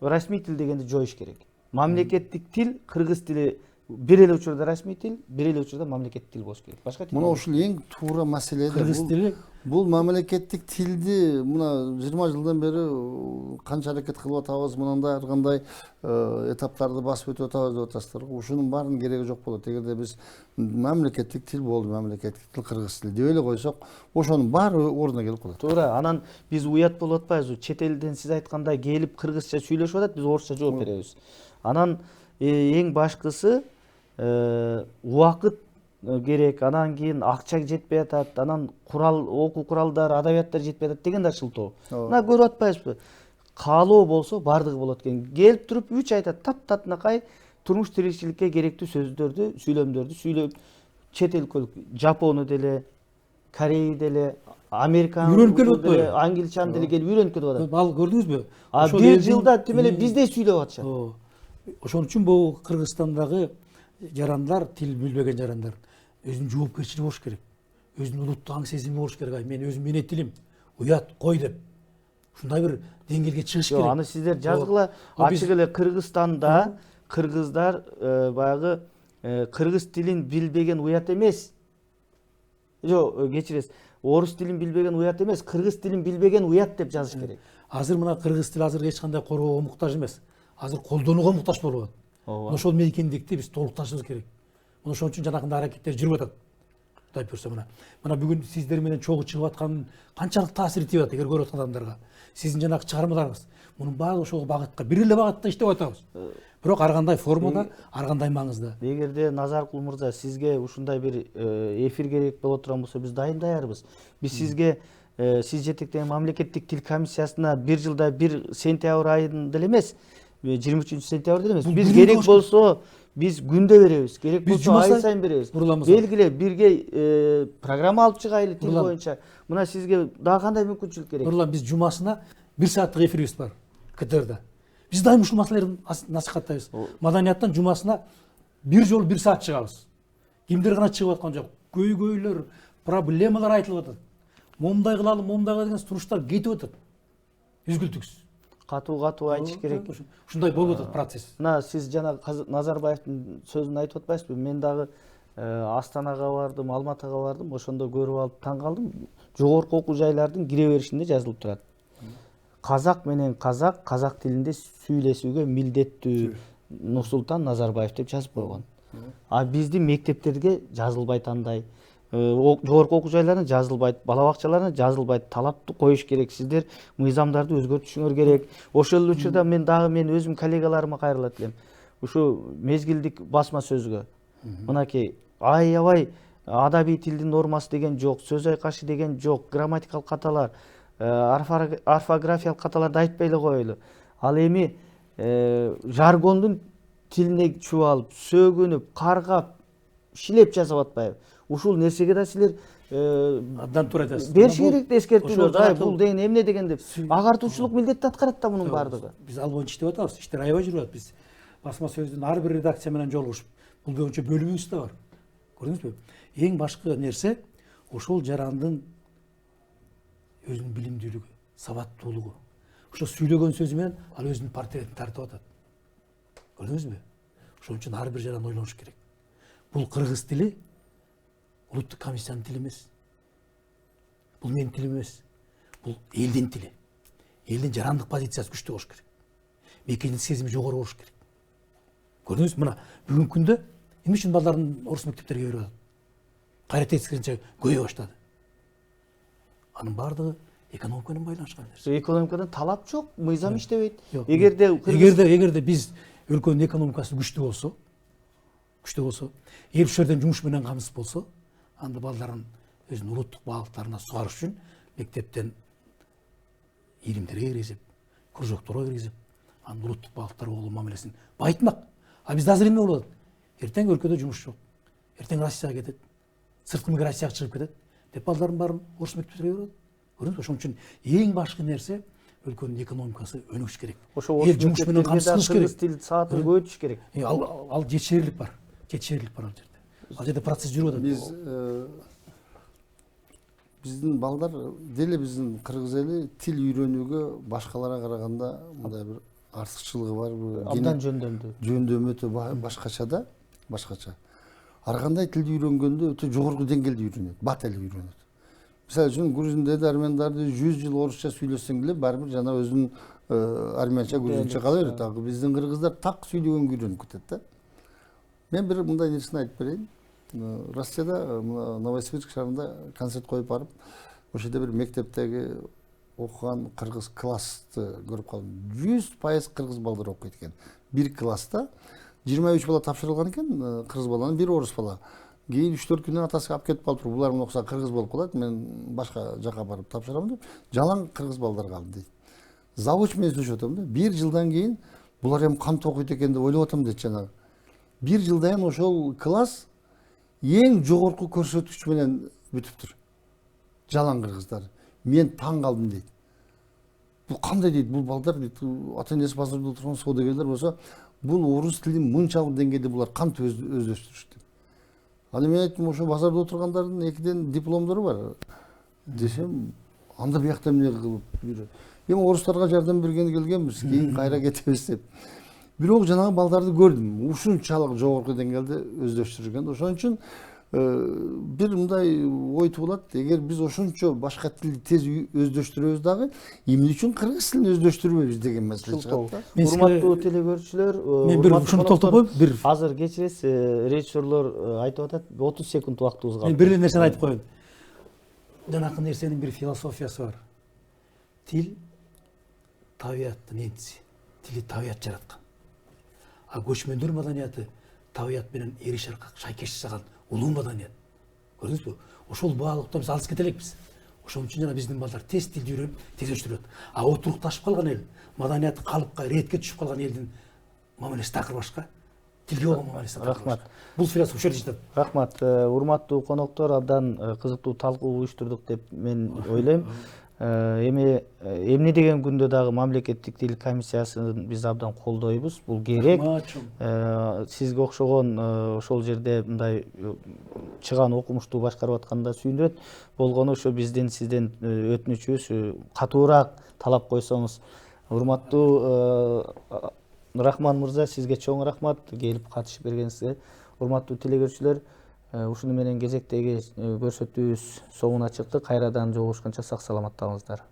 A: расмий тил дегенди жоюш керек. Мамлекеттик тил, кыргыз тили бир эле учурда расмий тил, бир эле учурда мамлекеттик тил болуш керек. Башка тил.
C: Мына ушул эң туура маселе.
B: Кыргыз тили
C: бул мамлекеттик тилди мына 20 жылдан бери канча аракет кылып атабыз, мынандай ар кандай этаптарды басып өтүп атабыз деп атасыздар. Ушунун баарынын кереги жок болот. Эгерде биз мамлекеттик тил болду, мамлекеттик тил кыргыз тили деп эле койсок, ошонун баары ордуна келип калат.
A: Туура, анан биз уят болуп атпайбызбы? Чет элден сиз айткандай келип кыргызча сүйлөшүп атат, биз орусча жооп беребиз. Анан эң башкысы убакыт керек, анан кийин акча жетпей атат, анан окуу куралдар, адабияттар жетпей атат деген да шылтоо. Мына көрүп атпайбызбы? Каалоо болсо бардыгы болот экен. Келип туруп үч айтат, таптатынакай турмуш тиричиликке керектүү сөздөрдү, сүйлөмдөрдү сүйлөп, чет өлкөлүк Жапону деле, Корея деле, Американы
B: үйрөнүп келип атпайбы?
A: Англичан деле келип үйрөнүп кетип атат.
B: Ал көрдүңүзбү?
A: Бир жылда тимеле биздей сүйлөп атышат.
B: Ошон үчүн бул Кыргызстандагы жарандар, тил билбеген жарандар өзүнүн жоопкерчилиги болуш керек. Өзүнүн улуттук аң сезими болуш керек. Мен өзүм менин тилим, уят, кой деп. Ушундай бир деңгээлге чыгыш керек.
A: Аны сиздер жазгыла, ачык эле Кыргызстанда кыргыздар баягы кыргыз тилин билбеген уят эмес. Жок, кечиресиз. Орус тилин билбеген уят эмес, кыргыз тилин билбеген уят деп жазыш керек.
B: Азыр мына кыргыз тили азыр эч кандай коргоого муктаж эмес. Азыр колдонууга муктаж болуп атат. Ошол мейкиндикти биз толукташыбыз керек. Ошон үчүн жанакындай аракеттер жүрүп атат. Кудай буйрса мына бүгүн сиздер менен чогуу чыгып аткан канчалык таасир тийип атат эгер көрүп аткан адамдарга. Сиздин жанакы чыгармаларыңыз мунун баары ошол багытка, бир эле багытта иштеп атабыз. Бирок ар кандай формада, ар кандай маңызда.
A: Эгерде Назаркул мырза сизге ушундай бир эфир керек боло турган болсо биз дайым даярбыз. Биз сизге сиз жетектеген мамлекеттик тил комиссиясына бир жылда бир сентябрь айында деле эмес, 23 сентябрь деле эмес. Биз керек болсо биз күндө беребиз, керек болсо ай сайын беребиз. Белгиле бирге программа алып чыгайлы тил боюнча. Мына сизге дагы кандай мүмкүнчүлүк керек?
B: Нурлан, биз жумасына 1 сааттык эфирибиз бар КТРда. Биз дайым ушул маселелерди насихаттайбыз. Маданияттан жумасына бир жолу 1 саат чыгабыз. Кимдер гана чыгып аткан жок. Көйгөйлөр, проблемалар айтылып атат. Момундай кылалы, момундай деген туруштар кетип атат. Үзгүлтүксүз.
A: Катуу айтыш керек.
B: Ушундай болуп атат процесс.
A: Мына сиз жана Назарбаевдин сөзүн айтып атпайсызбы? Мен дагы Астанага бардым, Алматыга бардым, ошондо көрүп алып таң калдым. Жогорку окуу жайлардын кире беришинде жазылып турат. Казак менен казак тилинде сүйлөшүүгө милдеттүү Нурсултан Назарбаев деп жазып койгон. А биздин мектептерге жазылбайт андай. жогорку окуу жайларына жазылбайт, бала бакчаларына жазылбайт. Талапты коюш керек. Сиздер мыйзамдарды өзгөртүшүңөр керек. Ошол эле учурда мен өзүм коллегаларыма кайрылат элем. Ушу мезгилдик басма сөзгө мынакей аябай адабий тилдин нормасы деген жок, сөз айкашы деген жок, грамматикалык каталар, орфографиялык каталарды айтпай эле коелу. Ал эми жаргондун тилине чубалып, сөгүнүп, каргап, шилеп жасап атпайбы? Ушул нерсеге да силер
B: Абдан туура айтасыз.
A: бериш керек да эскертүүлөрдү.
B: Ошол
A: Бул деген эмне деген деп. Агартуучулук милдетти аткарат да мунун баардыгы.
B: Биз ал боюнча иштеп атабыз. Иштер аябай жүрүп атат. Биз басма сөздүн ар бир редакция менен жолугушуп, бул боюнча бөлүмүбүз да бар. Көрдүңүзбү? Эң башкы нерсе ошол жарандын өзүнүн билимдүүлүгү, сабаттуулугу. Ошо сүйлөгөн сөзү менен ал өзүнүн портретин тартып атат. Көрдүңүзбү? Ошон үчүн ар бир жаран ойлонуш керек. Бул кыргыз тили улуттук комиссиянын тили эмес. Бул менин тилим эмес. Бул элдин тили. Элдин жарандык позициясы күчтүү болуш керек. Мекендик сезими жогору болуш керек. Көрдүңүзбү? Мына бүгүнкү күндө эмне үчүн балдардын орус мектептерге берип атат? Кайрат эскеринче көбөйө баштады. Анын баардыгы экономика менен байланышкан нерсе.
A: Экономикадан талап жок, мыйзам иштебейт.
B: Жок.
A: Эгерде
B: биз өлкөнүн экономикасы күчтүү болсо, эл ушул жерден жумуш менен камсыз болсо, анда балдарын өзүнүн улуттук багыттарына сугарыш үчүн мектептен илимдерге киргизип, кружокторго киргизип, анын улуттук багыттар болуу мамилесин байытмак. А бизде азыр эмне болуп атат? Эртең өлкөдө жумуш жок. Эртең Россияга кетет. Сырткы миграцияга чыгып кетет деп балдарын баарын орус мектептерге берип атат. Көрдүңүзбү? Ошон үчүн эң башкы нерсе өлкөнүн экономикасы өнүгүш керек.
A: Эл жумуш менен камсыз кылыш керек. Тил саатын көбөйтүш керек.
B: Ал жетишерлик бар. Жетишерлик бар ал жерде. Ал жерде процесс жүрүп атат.
C: Биздин балдар деле биздин кыргыз эли тил үйрөнүүгө башкаларга караганда мындай бир артыкчылыгы бар.
A: Абдан жөндөмдүү.
C: Жөндөмү өтө башкача да, башкача. Ар кандай тилди үйрөнгөндө өтө жогорку деңгээлде үйрөнөт, бат эле үйрөнөт. Мисалы үчүн грузиндерди, армяндарды 100 жыл орусча сүйлөсөң деле баары бир жана өзүнүн армянча, грузинча кала берет. А биздин кыргыздар так сүйлөгөнгө үйрөнүп кетет да. Мен бир мындай нерсени айтып берейин. Россияда Новосибирск шаарында концерт коюп барып, ошол жерде бир мектептеги окуган кыргыз классты көрүп калдым. 100% кыргыз балдар окуйт экен. Бир класста 23 бала тапшырылган экен, кыргыз баланын бир орус бала. Кийин 3-4 күндөн атасы алып кетип калыптыр. Булар мына окуса кыргыз болуп калат, мен башка жака барып тапшырам деп, жалаң кыргыз балдар калды дейт. Завуч менен сүйлөшүп атам да. Бир жылдан кийин булар эми кантип окуйт экен деп ойлоп атам дейт жанагы. Бир жылдан ошол класс эң жогорку көрсөткүч менен бүтүптүр. Жалаң кыргыздар. Мен таң калдым дейт. Бул кандай дейт, бул балдар дейт, ата энеси базарда отурган соодагерлер болсо, бул орус тилин мынчалык деңгээлде булар кантип өздөштүрүштү. Аны мен айттым, ошо базарда отургандардын экиден дипломдору бар десем, анда биякта эмне кылып жүрөт. Эми орустарга жардам бергени келгенбиз, кийин кайра кетебиз деп. Бирок жанагы балдарды көрдүм, ушунчалык жогорку деңгээлде өздөштүргөн. Ошон үчүн бир мындай ой туулат, эгер биз ошончо башка тилди тез өздөштүрөбүз дагы, эмне үчүн кыргыз тилин өздөштүрбөйбүз деген маселе чыгат да.
A: Урматтуу телегөрүүчүлөр,
B: мен бир ушуну токтоп коюп,
A: азыр кечиресиз, режиссерлор айтып атат, 30 секунд убактыбыз калды.
B: Мен бир эле нерсени айтып коеюн. Жанакы нерсенин бир философиясы бар. Тил табияттын энтиси. Тили табият жараткан. А көчмөндөр маданияты табият менен эриш аркак шайкеш жасаган улуу маданият. Көрдүңүзбү? Ошол баалыкта биз алыс кете элекпиз. Ошон үчүн жана биздин балдар тез тилди үйрөнүп, тез өчтүрөт. А отурукташып калган эл, маданияты калыпка, ретке түшүп калган элдин мамилеси такыр башка. Тилге болгон мамилеси такыр башка. Рахмат. Бул философия ушул жерде жатат.
A: Рахмат. Урматтуу коноктор, абдан кызыктуу талкуу уюштурдук деп мен ойлойм. Эми эмне деген күндө дагы мамлекеттик тил комиссиясын биз абдан колдойбуз. Бул керек. Сизге окшогон ошол жерде мындай чыган окумуштуу башкарып атканда сүйүнөт. Болгону ошо биздин сизден өтүнүчүбүз катуураак талап койсоңуз. Урматтуу Рахман мырза, сизге чоң рахмат келип катышып бергениңизге. Урматтуу телегөрүүчүлөр, ушуну менен кезектеги көрсөтүүбүз соңуна чыкты. Кайрадан жолугушканча сак саламатта болуңуздар.